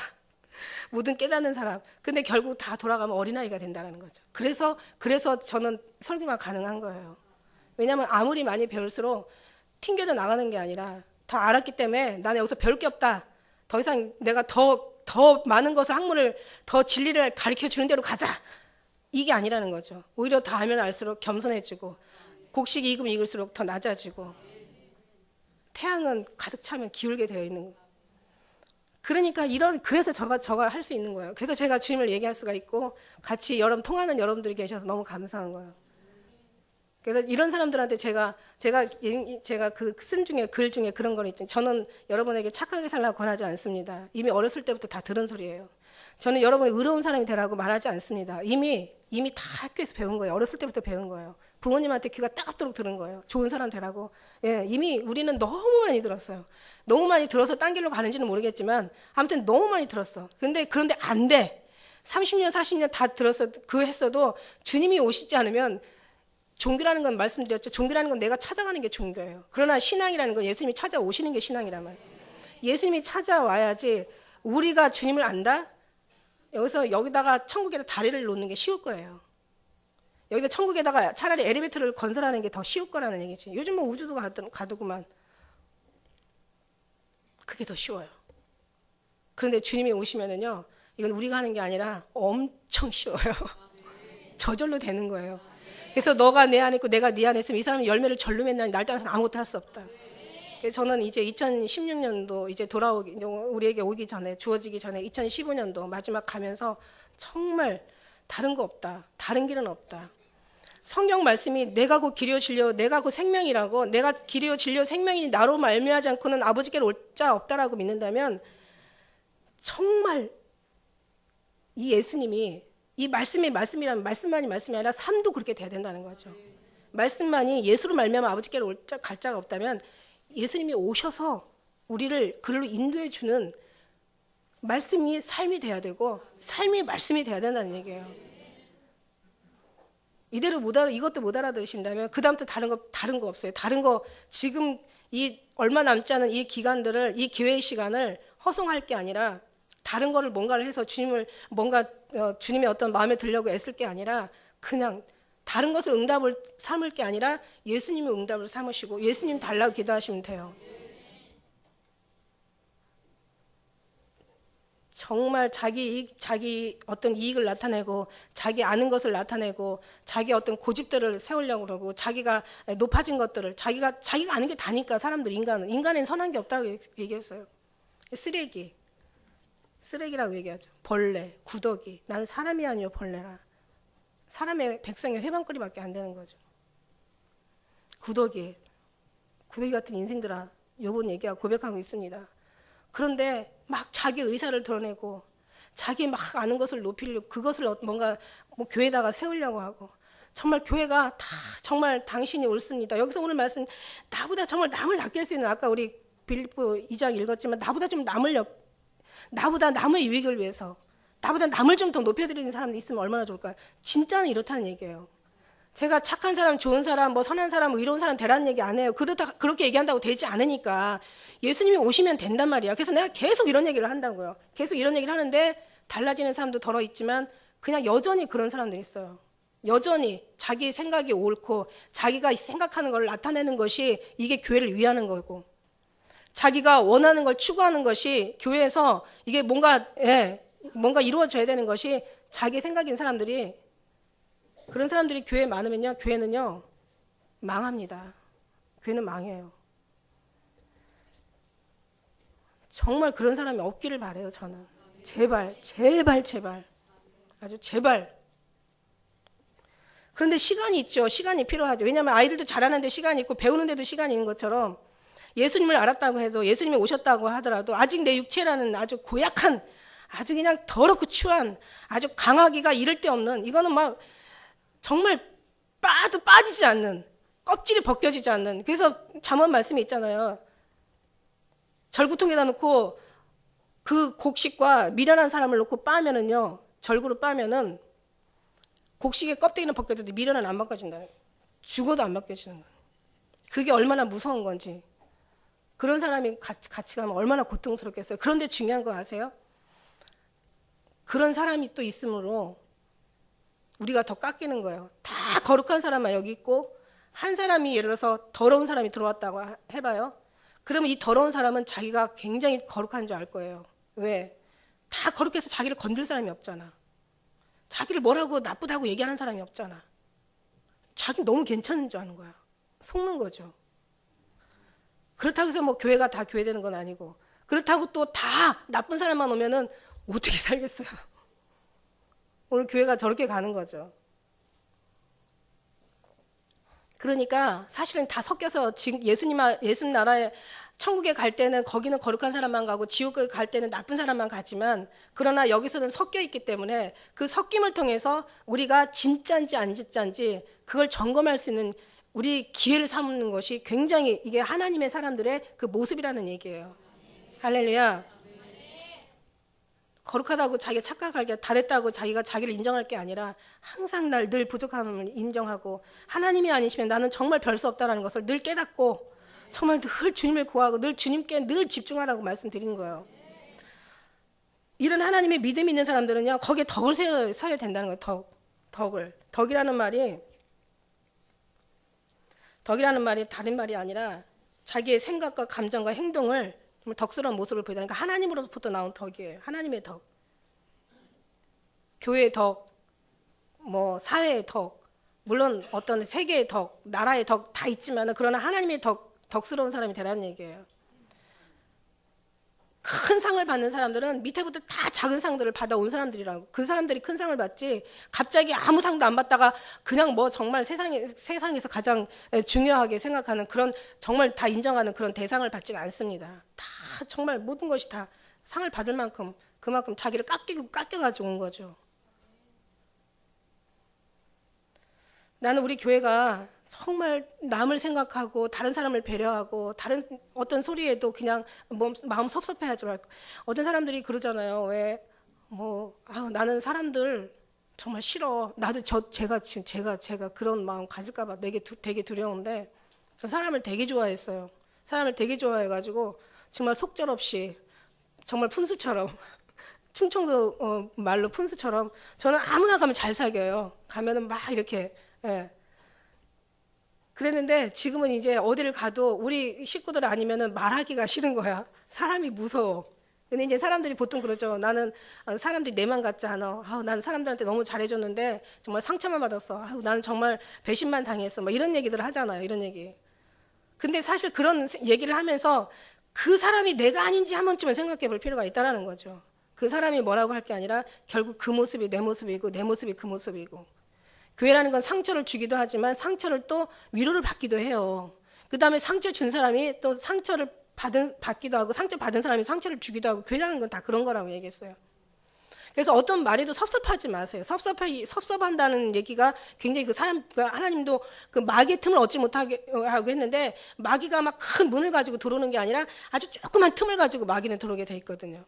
모든 깨닫는 사람. 근데 결국 다 돌아가면 어린아이가 된다는 거죠. 그래서 저는 설교가 가능한 거예요. 왜냐하면 아무리 많이 배울수록 튕겨져 나가는 게 아니라 더 알았기 때문에 나는 여기서 배울 게 없다. 더 이상 내가 더 많은 것을, 학문을, 더 진리를 가르쳐 주는 대로 가자. 이게 아니라는 거죠. 오히려 더 알면 알수록 겸손해지고, 곡식이 익으면 익을수록 더 낮아지고, 태양은 가득 차면 기울게 되어 있는 거예요. 그러니까 그래서 저가 할 수 있는 거예요. 그래서 제가 주님을 얘기할 수가 있고 같이 통하는 여러분들이 계셔서 너무 감사한 거예요. 그래서 이런 사람들한테 제가 그 쓴 중에, 글 중에 그런 거 있죠. 저는 여러분에게 착하게 살라고 권하지 않습니다. 이미 어렸을 때부터 다 들은 소리예요. 저는 여러분이 의로운 사람이 되라고 말하지 않습니다. 이미 다 학교에서 배운 거예요. 어렸을 때부터 배운 거예요. 부모님한테 귀가 따갑도록 들은 거예요. 좋은 사람 되라고. 예, 이미 우리는 너무 많이 들었어요. 너무 많이 들어서 딴 길로 가는지는 모르겠지만 아무튼 너무 많이 들었어. 그런데 안 돼. 30년, 40년 다 들었어. 했어도 주님이 오시지 않으면, 종교라는 건 말씀드렸죠. 종교라는 건 내가 찾아가는 게 종교예요. 그러나 신앙이라는 건 예수님이 찾아오시는 게 신앙이란 말이에요. 예수님이 찾아와야지. 우리가 주님을 안다? 여기다가 천국에다 다리를 놓는 게 쉬울 거예요. 여기다 천국에다가 차라리 엘리베이터를 건설하는 게 더 쉬울 거라는 얘기지. 요즘 뭐 우주도 가두구만. 그게 더 쉬워요. 그런데 주님이 오시면은요, 이건 우리가 하는 게 아니라 엄청 쉬워요. 저절로 되는 거예요. 그래서 너가 내 안에 있고 내가 네 안에 있으면 이 사람이 열매를 절로 맺나니 날 떠나서 아무것도 할 수 없다. 그래서 저는 이제 2016년도 이제 우리에게 오기 전에, 주어지기 전에 2015년도 마지막 가면서 정말 다른 거 없다. 다른 길은 없다. 성경 말씀이 내가 곧 길이요 진리요 내가 곧 생명이라고, 내가 길이요 진리요 생명이니 나로 말미암지 않고는 아버지께로 올 자 없다라고 믿는다면, 정말 이 예수님이, 이 말씀이라면 말씀만이 말씀이 아니라 삶도 그렇게 돼야 된다는 거죠. 말씀만이 예수로 말미암아 아버지께로 갈 자가 없다면 예수님이 오셔서 우리를 그리로 인도해 주는 말씀이 삶이 돼야 되고, 삶이 말씀이 돼야 된다는 얘기예요. 이대로 이것도 못 알아들으신다면 그 다음부터 다른 거 없어요. 다른 거 지금 이 얼마 남지 않은 이 기간들을, 이 기회의 시간을 허송할 게 아니라 다른 거를 뭔가를 해서 주님의 어떤 마음에 들려고 애쓸 게 아니라, 그냥 다른 것을 응답을 삼을 게 아니라 예수님이 응답을 삼으시고 예수님 달라고 기도하시면 돼요. 정말 자기 어떤 이익을 나타내고, 자기 아는 것을 나타내고, 자기 어떤 고집들을 세우려고 그러고, 자기가 높아진 것들을, 자기가 아는 게 다니까. 인간은 선한 게 없다고 얘기했어요. 쓰레기라고 얘기하죠. 벌레, 구더기. 나는 사람이 아니요 벌레라. 사람의 백성의 회방거리밖에 안 되는 거죠. 구더기 같은 인생들아, 요번 얘기하고 고백하고 있습니다. 그런데 막 자기 의사를 드러내고, 자기 막 아는 것을 높이려고, 그것을 뭔가 교회에다가 세우려고 하고, 정말 교회가 다 정말 당신이 옳습니다. 여기서 오늘 말씀, 나보다 정말 남을 낫게 할 수 있는, 아까 우리 빌립보 2장 읽었지만 나보다 남의 유익을 위해서, 나보다 남을 좀 더 높여드리는 사람이 있으면 얼마나 좋을까요? 진짜는 이렇다는 얘기예요. 제가 착한 사람, 좋은 사람, 선한 사람, 이로운 사람 되라는 얘기 안 해요. 그렇게 얘기한다고 되지 않으니까 예수님이 오시면 된단 말이야. 그래서 내가 계속 이런 얘기를 한다고요. 계속 이런 얘기를 하는데 달라지는 사람도 덜어 있지만 그냥 여전히 그런 사람들이 있어요. 여전히 자기 생각이 옳고 자기가 생각하는 걸 나타내는 것이 이게 교회를 위하는 거고, 자기가 원하는 걸 추구하는 것이 교회에서 이게 뭔가 이루어져야 되는 것이 자기 생각인 사람들이, 그런 사람들이 교회에 많으면요, 교회는요 망합니다. 교회는 망해요. 정말 그런 사람이 없기를 바라요. 저는 제발 아주 제발. 그런데 시간이 있죠. 시간이 필요하죠. 왜냐하면 아이들도 자라는데 시간이 있고 배우는데도 시간이 있는 것처럼, 예수님을 알았다고 해도, 예수님이 오셨다고 하더라도 아직 내 육체라는 아주 고약한, 아주 그냥 더럽고 추한, 아주 강하기가 이를 데 없는, 이거는 막 정말 빠도 빠지지 않는, 껍질이 벗겨지지 않는. 그래서 잠언 말씀이 있잖아요. 절구통에다 놓고 그 곡식과 미련한 사람을 놓고 빠면은요, 절구로 빠면은 곡식의 껍데기는 벗겨져도 미련은 안 벗겨진다. 죽어도 안 벗겨지는 거예요. 그게 얼마나 무서운 건지. 그런 사람이 같이 가면 얼마나 고통스럽겠어요. 그런데 중요한 거 아세요? 그런 사람이 또 있으므로 우리가 더 깎이는 거예요. 다 거룩한 사람만 여기 있고, 한 사람이 예를 들어서 더러운 사람이 들어왔다고 해봐요. 그러면 이 더러운 사람은 자기가 굉장히 거룩한 줄 알 거예요. 왜? 다 거룩해서 자기를 건들 사람이 없잖아. 자기를 뭐라고 나쁘다고 얘기하는 사람이 없잖아. 자기 너무 괜찮은 줄 아는 거야. 속는 거죠. 그렇다고 해서 뭐 교회가 다 교회되는 건 아니고, 그렇다고 또 다 나쁜 사람만 오면은 어떻게 살겠어요. 오늘 교회가 저렇게 가는 거죠. 그러니까 사실은 다 섞여서, 지금 예수님 나라에, 천국에 갈 때는 거기는 거룩한 사람만 가고 지옥에 갈 때는 나쁜 사람만 가지만, 그러나 여기서는 섞여 있기 때문에 그 섞임을 통해서 우리가 진짜인지 안 진짜인지 그걸 점검할 수 있는 우리 기회를 삼는 것이 굉장히, 이게 하나님의 사람들의 그 모습이라는 얘기예요. 할렐루야. 거룩하다고 자기가 착각하게 잘했다고 자기가 자기를 인정할 게 아니라, 항상 날 늘 부족함을 인정하고, 하나님이 아니시면 나는 정말 별 수 없다는 것을 늘 깨닫고, 정말 늘 주님을 구하고 늘 주님께 늘 집중하라고 말씀드린 거예요. 이런 하나님의 믿음 있는 사람들은요, 거기에 덕을 서야 된다는 거예요. 덕을. 덕이라는 말이 다른 말이 아니라 자기의 생각과 감정과 행동을 정말 덕스러운 모습을 보이다니까, 하나님으로부터 나온 덕이에요. 하나님의 덕. 교회의 덕, 뭐 사회의 덕, 물론 어떤 세계의 덕, 나라의 덕 다 있지만, 그러나 하나님의 덕스러운 사람이 되라는 얘기예요. 큰 상을 받는 사람들은 밑에부터 다 작은 상들을 받아온 사람들이라고. 그 사람들이 큰 상을 받지, 갑자기 아무 상도 안 받다가 그냥 뭐 정말 세상에서 가장 중요하게 생각하는, 그런 정말 다 인정하는 그런 대상을 받지가 않습니다. 다 정말 모든 것이 다 상을 받을 만큼, 그만큼 자기를 깎여가지고 온 거죠. 나는 우리 교회가 정말 남을 생각하고 다른 사람을 배려하고, 다른 어떤 소리에도 그냥 마음 섭섭해하지 말고. 어떤 사람들이 그러잖아요. 왜 나는 사람들 정말 싫어. 나도 제가 그런 마음 가질까봐 되게 두려운데, 저 사람을 되게 좋아했어요. 사람을 되게 좋아해가지고 정말 속절없이, 정말 푼수처럼, 충청도 말로 푼수처럼, 저는 아무나 가면 잘 사귀어요. 가면은 막 이렇게. 예. 그랬는데 지금은 이제 어디를 가도 우리 식구들 아니면은 말하기가 싫은 거야. 사람이 무서워. 근데 이제 사람들이 보통 그러죠. 나는 사람들이 내만 같지 않아. 나는 사람들한테 너무 잘해줬는데 정말 상처만 받았어. 나는 정말 배신만 당했어. 막 이런 얘기들 하잖아요. 이런 얘기. 근데 사실 그런 얘기를 하면서 그 사람이 내가 아닌지 한 번쯤은 생각해 볼 필요가 있다는 거죠. 그 사람이 뭐라고 할 게 아니라 결국 그 모습이 내 모습이고, 내 모습이 그 모습이고. 교회라는 건 상처를 주기도 하지만 상처를 또 위로를 받기도 해요. 그 다음에 상처 준 사람이 또 상처를 받기도 하고, 상처 받은 사람이 상처를 주기도 하고, 교회라는 건 다 그런 거라고 얘기했어요. 그래서 어떤 말에도 섭섭하지 마세요. 섭섭한다는 얘기가 굉장히 하나님도 그 마귀의 틈을 얻지 못하게 하고 했는데, 마귀가 막 큰 문을 가지고 들어오는 게 아니라 아주 조그만 틈을 가지고 마귀는 들어오게 돼 있거든요.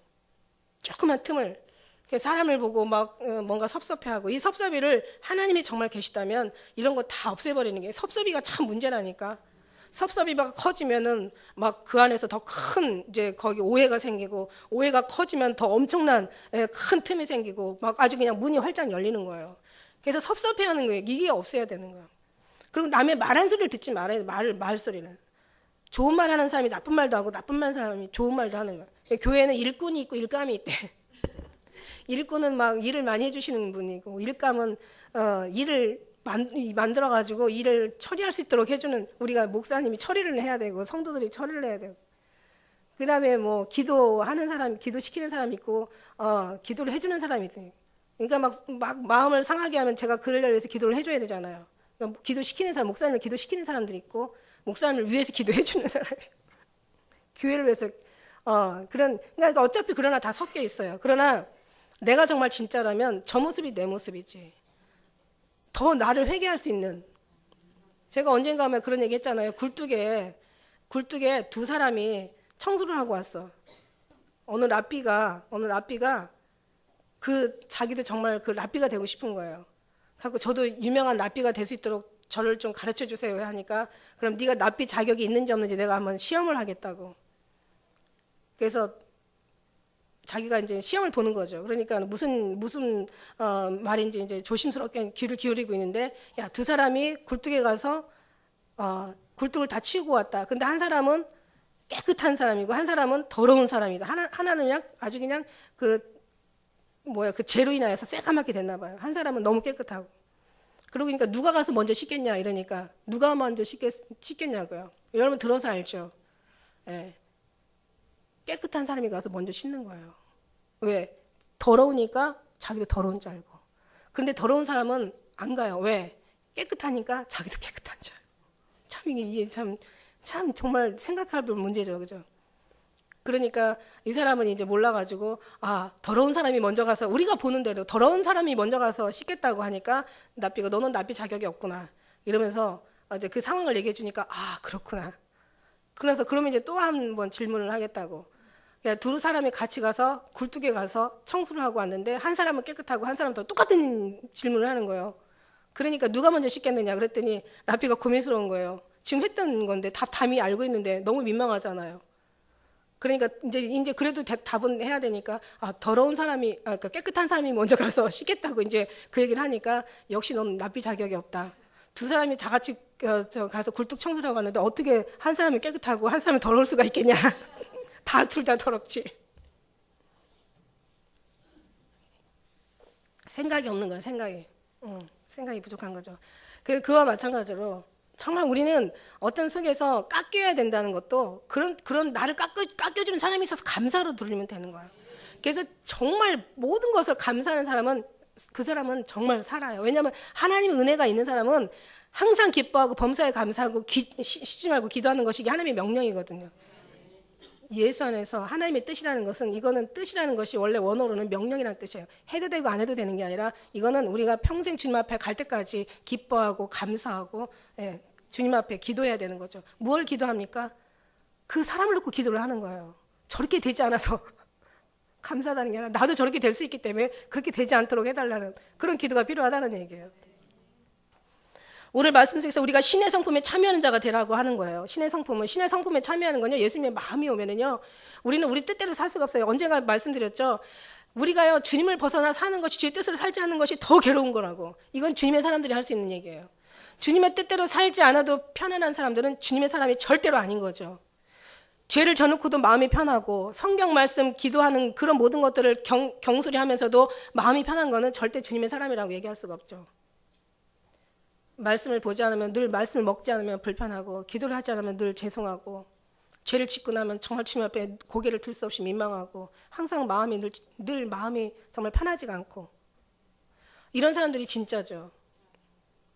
조그만 틈을. 사람을 보고 막 뭔가 섭섭해하고, 이 섭섭이를 하나님이 정말 계시다면 이런 거 다 없애버리는 게, 섭섭이가 참 문제라니까. 섭섭이가 커지면은 막 그 안에서 더 큰 이제 거기 오해가 생기고, 오해가 커지면 더 엄청난 큰 틈이 생기고, 막 아주 그냥 문이 활짝 열리는 거예요. 그래서 섭섭해하는 거예요. 이게 없어야 되는 거예요. 그리고 남의 말 한 소리를 듣지 말아요. 말 소리는. 좋은 말 하는 사람이 나쁜 말도 하고 나쁜 말 하는 사람이 좋은 말도 하는 거야. 교회는 일꾼이 있고 일감이 있대. 일꾼은 막 일을 많이 해주시는 분이고 일감은 일을 만들어가지고 일을 처리할 수 있도록 해주는, 우리가 목사님이 처리를 해야 되고 성도들이 처리를 해야 되고, 그 다음에 뭐 기도하는 사람, 기도시키는 사람이 있고 기도를 해주는 사람이 있대. 그러니까 막 마음을 상하게 하면 제가 그를 위해서 기도를 해줘야 되잖아요. 그러니까 기도시키는 사람, 목사님을 기도시키는 사람들이 있고 목사님을 위해서 기도해주는 사람이 교회를 위해서 그러니까 어차피 그러나 다 섞여 있어요. 그러나 내가 정말 진짜라면 저 모습이 내 모습이지. 더 나를 회개할 수 있는. 제가 언젠가 하면 그런 얘기 했잖아요. 굴뚝에 두 사람이 청소를 하고 왔어. 어느 랍비가 자기도 정말 그 랍비가 되고 싶은 거예요. 그래서 저도 유명한 랍비가 될 수 있도록 저를 좀 가르쳐 주세요 하니까, 그럼 네가 랍비 자격이 있는지 없는지 내가 한번 시험을 하겠다고. 그래서 자기가 이제 시험을 보는 거죠. 그러니까 무슨 말인지 이제 조심스럽게 귀를 기울이고 있는데, 야, 두 사람이 굴뚝에 가서 굴뚝을 다 치우고 왔다. 근데 한 사람은 깨끗한 사람이고 한 사람은 더러운 사람이다. 하나는 그냥 아주 그냥 그 죄로 인하여서 새까맣게 됐나 봐요. 한 사람은 너무 깨끗하고. 그러니까 누가 가서 먼저 씻겠냐 이러니까 누가 먼저 씻겠냐고요. 여러분 들어서 알죠. 예. 깨끗한 사람이 가서 먼저 씻는 거예요. 왜? 더러우니까 자기도 더러운 줄 알고. 그런데 더러운 사람은 안 가요. 왜? 깨끗하니까 자기도 깨끗한 줄 알고. 참 이게 참 정말 생각할 문제죠, 그죠? 그러니까 이 사람은 이제 몰라가지고 더러운 사람이 먼저 가서, 우리가 보는 대로 더러운 사람이 먼저 가서 씻겠다고 하니까 납비가 너는 납비 자격이 없구나 이러면서 이제 그 상황을 얘기해 주니까 그렇구나. 그래서 그러면 이제 또 한 번 질문을 하겠다고. 그러니까 두 사람이 같이 가서 굴뚝에 가서 청소를 하고 왔는데 한 사람은 깨끗하고 한 사람은 또 똑같은 질문을 하는 거예요. 그러니까 누가 먼저 씻겠느냐 그랬더니 랍비가 고민스러운 거예요. 지금 했던 건데 답이 알고 있는데 너무 민망하잖아요. 그러니까 이제 그래도 답은 해야 되니까 더러운 사람이 그러니까 깨끗한 사람이 먼저 가서 씻겠다고 이제 그 얘기를 하니까 역시 넌 납비 자격이 없다. 두 사람이 다 같이 가서 굴뚝 청소를 하고 왔는데 어떻게 한 사람이 깨끗하고 한 사람이 더러울 수가 있겠냐. 둘 다 더럽지. 생각이 없는 거야, 생각이. 생각이 부족한 거죠. 그와 마찬가지로 정말 우리는 어떤 속에서 깎여야 된다는 것도 그런 나를 깎여주는 사람이 있어서 감사로 돌리면 되는 거야. 그래서 정말 모든 것을 감사하는 사람은 그 사람은 정말 살아요. 왜냐하면 하나님의 은혜가 있는 사람은 항상 기뻐하고 범사에 감사하고 쉬지 말고 기도하는 것이 하나님의 명령이거든요. 예수 안에서 하나님의 뜻이라는 것은, 이거는 뜻이라는 것이 원래 원어로는 명령이라는 뜻이에요. 해도 되고 안 해도 되는 게 아니라 이거는 우리가 평생 주님 앞에 갈 때까지 기뻐하고 감사하고 주님 앞에 기도해야 되는 거죠. 무엇을 기도합니까? 그 사람을 놓고 기도를 하는 거예요. 저렇게 되지 않아서 감사하다는 게 아니라 나도 저렇게 될 수 있기 때문에 그렇게 되지 않도록 해달라는 그런 기도가 필요하다는 얘기예요. 오늘 말씀 속에서 우리가 신의 성품에 참여하는 자가 되라고 하는 거예요. 신의 성품에 참여하는 건요, 예수님의 마음이 오면은요, 우리는 우리 뜻대로 살 수가 없어요. 언젠가 말씀드렸죠. 우리가요, 주님을 벗어나 사는 것이, 주의 뜻으로 살지 않는 것이 더 괴로운 거라고. 이건 주님의 사람들이 할 수 있는 얘기예요. 주님의 뜻대로 살지 않아도 편안한 사람들은 주님의 사람이 절대로 아닌 거죠. 죄를 져놓고도 마음이 편하고 성경 말씀 기도하는 그런 모든 것들을 경솔히 하면서도 마음이 편한 거는 절대 주님의 사람이라고 얘기할 수가 없죠. 말씀을 보지 않으면, 늘 말씀을 먹지 않으면 불편하고, 기도를 하지 않으면 늘 죄송하고, 죄를 짓고 나면 정말 주님 앞에 고개를 들 수 없이 민망하고, 항상 마음이 늘 마음이 정말 편하지가 않고, 이런 사람들이 진짜죠.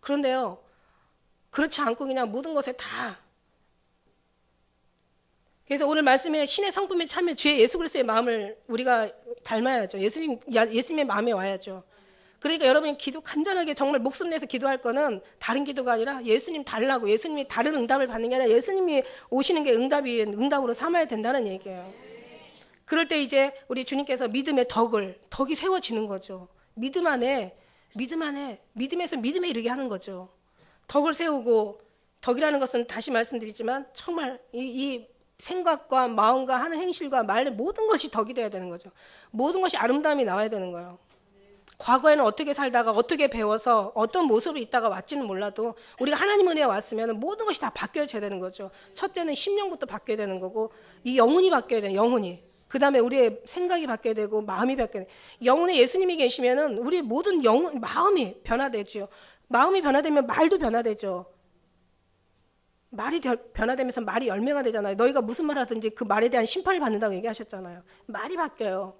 그런데요, 그렇지 않고 그냥 모든 것에 다. 그래서 오늘 말씀에 신의 성품에 참여, 주의 예수 그리스도의 마음을 우리가 닮아야죠. 예수님의 마음에 와야죠. 그러니까 여러분이 기도 간절하게 정말 목숨 내서 기도할 거는 다른 기도가 아니라 예수님 달라고, 예수님이 다른 응답을 받는 게 아니라 예수님이 오시는 게 응답으로 삼아야 된다는 얘기예요. 그럴 때 이제 우리 주님께서 믿음의 덕이 세워지는 거죠. 믿음에서 믿음에 이르게 하는 거죠. 덕을 세우고, 덕이라는 것은 다시 말씀드리지만 정말 이 생각과 마음과 하는 행실과 말 모든 것이 덕이 돼야 되는 거죠. 모든 것이 아름다움이 나와야 되는 거예요. 과거에는 어떻게 살다가 어떻게 배워서 어떤 모습으로 있다가 왔지는 몰라도 우리가 하나님 은혜에 왔으면 모든 것이 다 바뀌어져야 되는 거죠. 첫째는 심령부터 바뀌어야 되는 거고 이 영혼이 바뀌어야 되는 영혼이. 그 다음에 우리의 생각이 바뀌어야 되고 마음이 바뀌어야 되고 영혼에 예수님이 계시면은 우리 모든 영혼 마음이 변화되죠. 마음이 변화되면 말도 변화되죠. 말이 변화되면서 말이 열매가 되잖아요. 너희가 무슨 말 하든지 그 말에 대한 심판을 받는다고 얘기하셨잖아요. 말이 바뀌어요.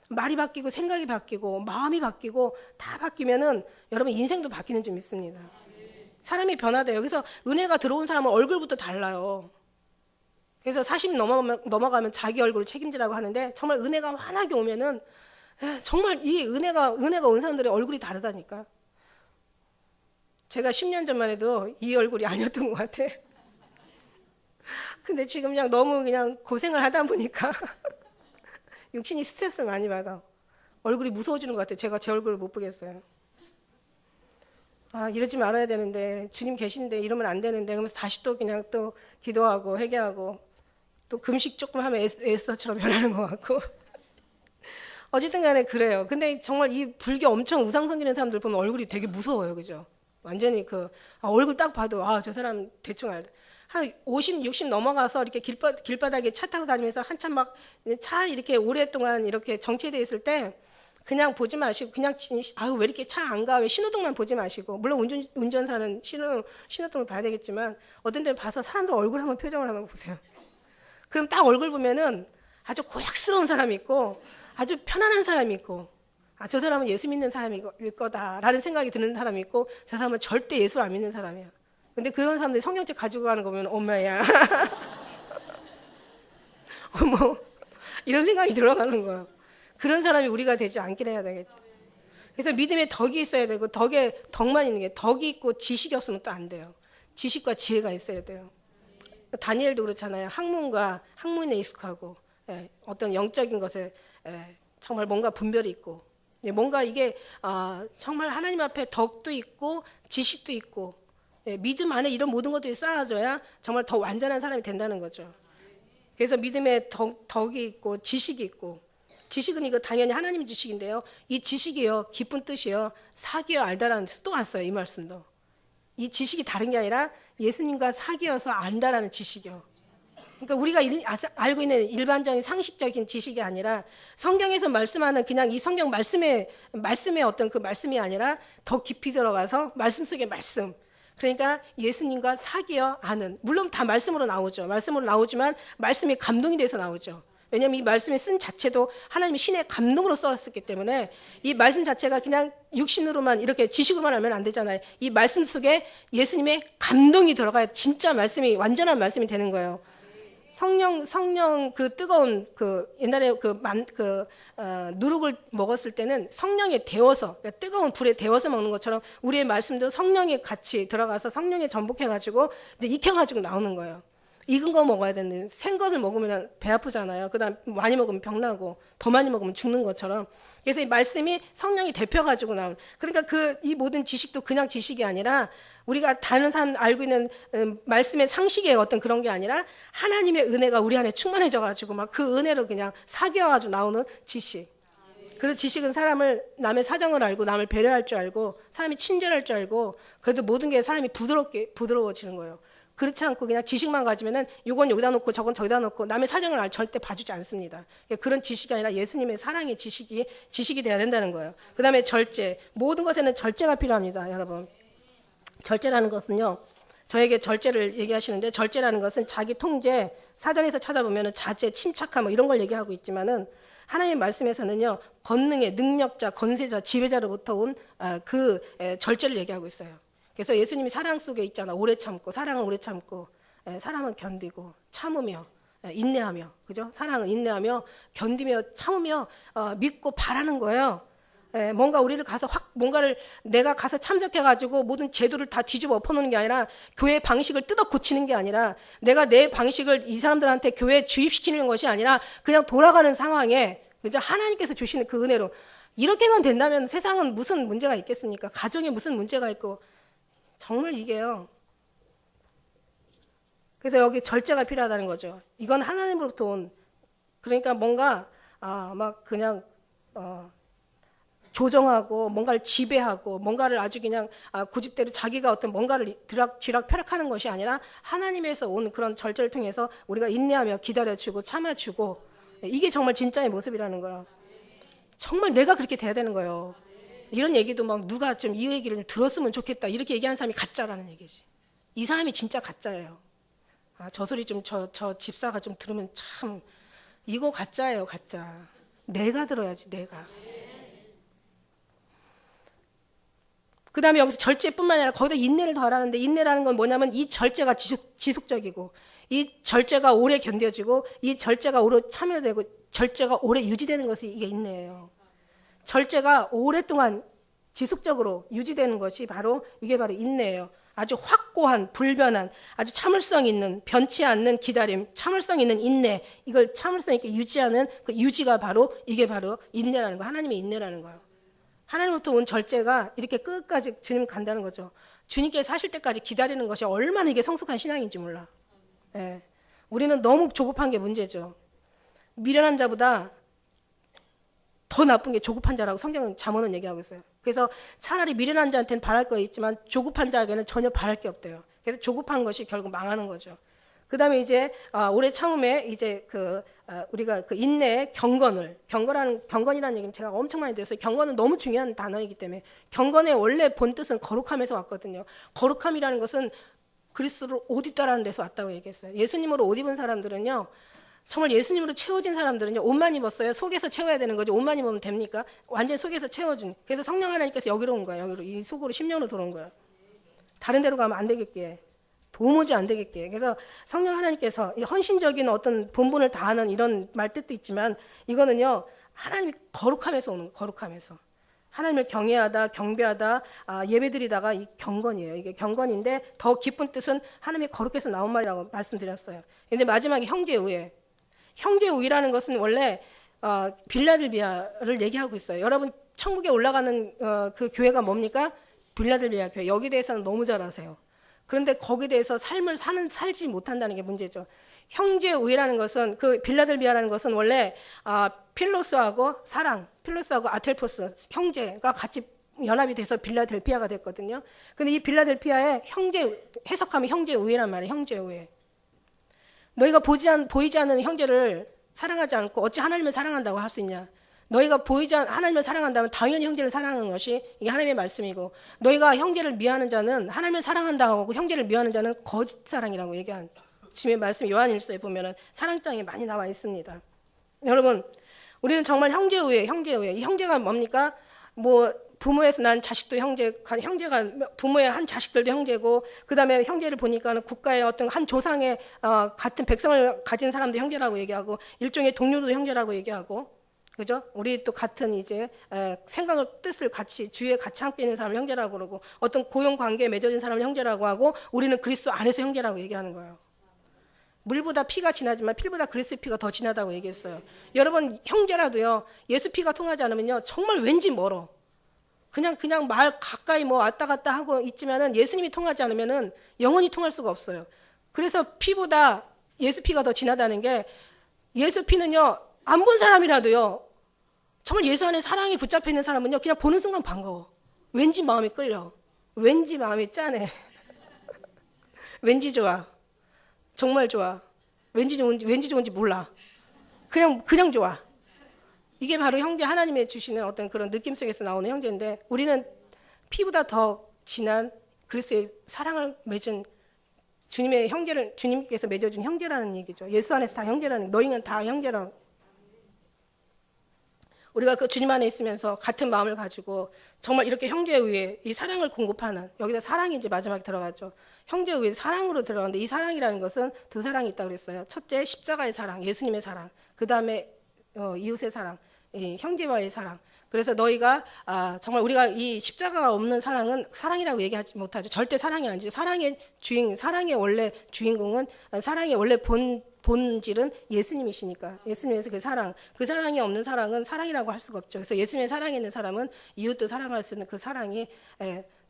말이 바뀌고 생각이 바뀌고 마음이 바뀌고 다 바뀌면은 여러분 인생도 바뀌는 줄 믿습니다. 사람이 변화돼요. 그래서 은혜가 들어온 사람은 얼굴부터 달라요. 그래서 40 넘어가면 자기 얼굴을 책임지라고 하는데 정말 은혜가 환하게 오면은 정말 이 은혜가 온 사람들의 얼굴이 다르다니까. 제가 10년 전만 해도 이 얼굴이 아니었던 것 같아. 근데 지금 그냥 너무 그냥 고생을 하다 보니까 육신이 스트레스를 많이 받아. 얼굴이 무서워지는 것 같아요. 제가 제 얼굴을 못 보겠어요. 아, 이러지 말아야 되는데 주님 계신데 이러면 안 되는데 그러면서 다시 또 그냥 또 기도하고 회개하고 또 금식 조금 하면 에스더처럼 변하는 것 같고 어쨌든 간에 그래요. 근데 정말 이 불교 엄청 우상 섬기는 사람들 보면 얼굴이 되게 무서워요. 그죠? 완전히 얼굴 딱 봐도 저 사람 대충 알다. 한 50, 60 넘어가서 이렇게 길바닥에 차 타고 다니면서 한참 막 차 이렇게 오랫동안 이렇게 정체돼 있을 때 그냥 보지 마시고 그냥 왜 이렇게 차 안 가? 왜 신호등만 보지 마시고 물론 운전사는 신호등을 봐야 되겠지만 어떤 때는 봐서 사람들 얼굴 한번 표정을 한번 보세요. 그럼 딱 얼굴 보면은 아주 고약스러운 사람이 있고 아주 편안한 사람이 있고 저 사람은 예수 믿는 사람일 거다라는 생각이 드는 사람이 있고 저 사람은 절대 예수를 안 믿는 사람이야. 근데 그런 사람들이 성경책 가지고 가는 거 보면 엄마야 어머 이런 생각이 들어가는 거야. 그런 사람이 우리가 되지 않기를 해야 되겠죠. 그래서 믿음에 덕이 있어야 되고 덕만 있는 게 덕이 있고 지식이 없으면 또 안 돼요. 지식과 지혜가 있어야 돼요. 다니엘도 그렇잖아요. 학문에 익숙하고 어떤 영적인 것에 정말 뭔가 분별이 있고 뭔가 이게 정말 하나님 앞에 덕도 있고 지식도 있고 믿음 안에 이런 모든 것들이 쌓아져야 정말 더 완전한 사람이 된다는 거죠. 그래서 믿음에 덕이 있고 지식이 있고 지식은 이거 당연히 하나님의 지식인데요. 이 지식이요 기쁜 뜻이요 사귀어 알다라는 뜻 또 왔어요. 이 말씀도. 이 지식이 다른 게 아니라 예수님과 사귀어서 안다라는 지식이요. 그러니까 우리가 알고 있는 일반적인 상식적인 지식이 아니라 성경에서 말씀하는 그냥 이 성경 말씀의 어떤 그 말씀이 아니라 더 깊이 들어가서 말씀 속의 말씀. 그러니까 예수님과 사귀어 아는. 물론 다 말씀으로 나오죠. 말씀으로 나오지만 말씀이 감동이 돼서 나오죠. 왜냐하면 이 말씀의 쓴 자체도 하나님이 신의 감동으로 써왔기 때문에 이 말씀 자체가 그냥 육신으로만 이렇게 지식으로만 알면 안 되잖아요. 이 말씀 속에 예수님의 감동이 들어가야 진짜 말씀이 완전한 말씀이 되는 거예요. 성령 그 뜨거운 옛날에 누룩을 먹었을 때는 성령에 데워서 그러니까 뜨거운 불에 데워서 먹는 것처럼 우리의 말씀도 성령에 같이 들어가서 성령에 전복해가지고 이제 익혀가지고 나오는 거예요. 익은 거 먹어야 되는데 생것을 먹으면 배 아프잖아요. 그다음 많이 먹으면 병나고 더 많이 먹으면 죽는 것처럼. 그래서 이 말씀이 성령이 데펴가지고 나온. 그러니까 이 모든 지식도 그냥 지식이 아니라 우리가 다른 사람 알고 있는 말씀의 상식의 어떤 그런 게 아니라 하나님의 은혜가 우리 안에 충만해져가지고 막 그 은혜로 그냥 사귀어가지고 나오는 지식. 그 지식은 남의 사정을 알고 남을 배려할 줄 알고 사람이 친절할 줄 알고 그래도 모든 게 사람이 부드러워지는 거예요. 그렇지 않고 그냥 지식만 가지면은 이건 여기다 놓고 저건 저기다 놓고 남의 사정을 절대 봐주지 않습니다. 그런 지식이 아니라 예수님의 사랑의 지식이 돼야 된다는 거예요. 그 다음에 절제. 모든 것에는 절제가 필요합니다, 여러분. 절제라는 것은요, 저에게 절제를 얘기하시는데 절제라는 것은 자기 통제, 사전에서 찾아보면은 자제, 침착함 뭐 이런 걸 얘기하고 있지만은 하나님의 말씀에서는요, 권능의 능력자, 권세자, 지배자로부터 온 절제를 얘기하고 있어요. 그래서 예수님이 사랑 속에 있잖아. 오래 참고, 사랑은 오래 참고, 사랑은 견디고, 참으며, 인내하며, 그죠? 사랑은 인내하며, 견디며, 참으며, 믿고 바라는 거예요. 뭔가 우리를 뭔가를 내가 가서 참석해가지고 모든 제도를 다 뒤집어 엎어놓는 게 아니라 교회 방식을 뜯어 고치는 게 아니라 내가 내 방식을 이 사람들한테 교회에 주입시키는 것이 아니라 그냥 돌아가는 상황에, 그죠? 하나님께서 주시는 그 은혜로. 이렇게만 된다면 세상은 무슨 문제가 있겠습니까? 가정에 무슨 문제가 있고, 정말 이게요. 그래서 여기 절제가 필요하다는 거죠. 이건 하나님으로부터 온. 그러니까 뭔가 막 그냥 조정하고 뭔가를 지배하고 뭔가를 아주 그냥 고집대로 자기가 어떤 뭔가를 쥐락펴락하는 것이 아니라 하나님에서 온 그런 절제를 통해서 우리가 인내하며 기다려주고 참아주고, 이게 정말 진짜의 모습이라는 거예요. 정말 내가 그렇게 돼야 되는 거예요. 이런 얘기도 막 누가 좀 이 얘기를 들었으면 좋겠다 이렇게 얘기하는 사람이 가짜라는 얘기지. 이 사람이 진짜 가짜예요. 저 소리 좀 저 집사가 좀 들으면 참 이거 가짜예요, 가짜. 내가 들어야지, 내가. 그 다음에 여기서 절제뿐만 아니라 거기다 인내를 더하라는데, 인내라는 건 뭐냐면 이 절제가 지속적이고, 이 절제가 오래 견뎌지고, 이 절제가 오래 참여되고, 절제가 오래 유지되는 것이 이게 인내예요. 절제가 오랫동안 지속적으로 유지되는 것이 바로 이게 바로 인내예요. 아주 확고한, 불변한, 아주 참을성 있는, 변치 않는 기다림, 참을성 있는 인내, 이걸 참을성 있게 유지하는 그 유지가 바로 이게 바로 인내라는 거예요. 하나님의 인내라는 거예요. 하나님부터 온 절제가 이렇게 끝까지 주님 간다는 거죠. 주님께 사실 때까지 기다리는 것이 얼마나 이게 성숙한 신앙인지 몰라. 예. 우리는 너무 조급한 게 문제죠. 미련한 자보다 더 나쁜 게 조급한 자라고 성경은 잠언은 얘기하고 있어요. 그래서 차라리 미련한 자한테는 바랄 거 있지만 조급한 자에게는 전혀 바랄 게 없대요. 그래서 조급한 것이 결국 망하는 거죠. 그 다음에 이제 올해 처음에 이제 우리가 그 인내의 경건이라는 얘기는 제가 엄청 많이 들었어요. 경건은 너무 중요한 단어이기 때문에. 경건의 원래 본 뜻은 거룩함에서 왔거든요. 거룩함이라는 것은 그리스도로 옷 입다라는 데서 왔다고 얘기했어요. 예수님으로 옷 입은 사람들은요, 정말 예수님으로 채워진 사람들은요, 옷만 입었어요. 속에서 채워야 되는 거죠. 옷만 입으면 됩니까? 완전히 속에서 채워준. 그래서 성령 하나님께서 여기로 온 거예요. 여기로, 이 속으로 10년으로 들어온 거예요. 다른 데로 가면 안 되겠게. 도무지 안 되겠게. 그래서 성령 하나님께서 헌신적인 어떤 본분을 다하는 이런 말뜻도 있지만, 이거는요, 하나님이 거룩함에서 오는 거예요. 거룩함에서. 하나님을 경외하다, 경배하다, 예배드리다가 이 경건이에요. 이게 경건인데 더 깊은 뜻은 하나님이 거룩해서 나온 말이라고 말씀드렸어요. 근데 마지막에 형제우애. 형제우애라는 것은 원래 빌라델비아를 얘기하고 있어요. 여러분 천국에 올라가는 그 교회가 뭡니까? 빌라델비아 교회. 여기 대해서는 너무 잘 아세요. 그런데 거기에 대해서 삶을 살지 못한다는 게 문제죠. 형제우애라는 것은, 그 빌라델비아라는 것은 원래 필로스하고 아텔포스 형제가 같이 연합이 돼서 빌라델피아가 됐거든요. 근데 이 빌라델피아의 해석하면 형제우애란 말이에요. 형제우애. 너희가 보이지 않는 형제를 사랑하지 않고 어찌 하나님을 사랑한다고 할 수 있냐? 너희가 하나님을 사랑한다면 당연히 형제를 사랑하는 것이 이게 하나님의 말씀이고, 너희가 형제를 미워하는 자는 하나님을 사랑한다고 하고 형제를 미워하는 자는 거짓 사랑이라고 얘기한 주님의 말씀. 요한일서에 보면은 사랑장에 많이 나와 있습니다. 여러분, 우리는 정말 형제우애. 이 형제가 뭡니까? 뭐 부모에서 난 자식도 형제가 부모의 한 자식들도 형제고, 그 다음에 형제를 보니까는 국가의 어떤 한 조상의 같은 백성을 가진 사람도 형제라고 얘기하고, 일종의 동료도 형제라고 얘기하고, 그죠? 우리 또 같은 이제 생각을 뜻을 같이 주위에 같이 함께 있는 사람을 형제라고 그러고, 어떤 고용 관계에 맺어진 사람을 형제라고 하고, 우리는 그리스도 안에서 형제라고 얘기하는 거예요. 물보다 피가 진하지만 피보다 그리스도의 피가 더 진하다고 얘기했어요. 여러분, 형제라도요, 예수 피가 통하지 않으면요, 정말 왠지 멀어. 그냥 말 가까이 뭐 왔다 갔다 하고 있지만은 예수님이 통하지 않으면은 영원히 통할 수가 없어요. 그래서 피보다 예수 피가 더 진하다는 게, 예수 피는요, 안 본 사람이라도요, 정말 예수 안에 사랑이 붙잡혀 있는 사람은요, 그냥 보는 순간 반가워. 왠지 마음이 끌려. 왠지 마음이 짠해. 왠지 좋아. 정말 좋아. 왠지 좋은지 몰라. 그냥 좋아. 이게 바로 형제, 하나님의 주시는 어떤 그런 느낌 속에서 나오는 형제인데, 우리는 피보다 더 진한 그리스도의 사랑을 맺은 주님의 형제를, 주님께서 맺어준 형제라는 얘기죠. 예수 안에서 다 형제라는, 너희는 다 형제라. 우리가 그 주님 안에 있으면서 같은 마음을 가지고 정말 이렇게 형제에 의해 이 사랑을 공급하는, 여기다 사랑이 이제 마지막에 들어가죠. 형제에 의해 사랑으로 들어가는데, 이 사랑이라는 것은 두 사랑이 있다고 그랬어요. 첫째, 십자가의 사랑, 예수님의 사랑. 그 다음에 이웃의 사랑, 형제와의 사랑. 그래서 너희가 정말 우리가 이 십자가가 없는 사랑은 사랑이라고 얘기하지 못하죠. 절대 사랑이 아니죠. 사랑의 원래 주인공은, 사랑의 원래 본질은 예수님이시니까. 예수님에서 그 사랑이 없는 사랑은 사랑이라고 할 수가 없죠. 그래서 예수님의 사랑에 있는 사람은 이웃도 사랑할 수 있는 그 사랑이,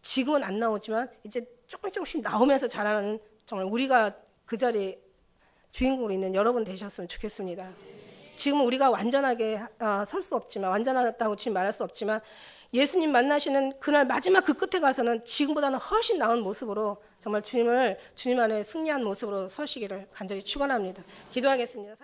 지금은 안 나오지만 이제 조금씩 나오면서 자라는, 정말 우리가 그 자리에 주인공으로 있는 여러분 되셨으면 좋겠습니다. 지금은 우리가 완전하게 설 수 없지만, 완전하다고 지금 말할 수 없지만, 예수님 만나시는 그날 마지막 그 끝에 가서는 지금보다는 훨씬 나은 모습으로 정말 주님 안에 승리한 모습으로 서시기를 간절히 축원합니다. 기도하겠습니다.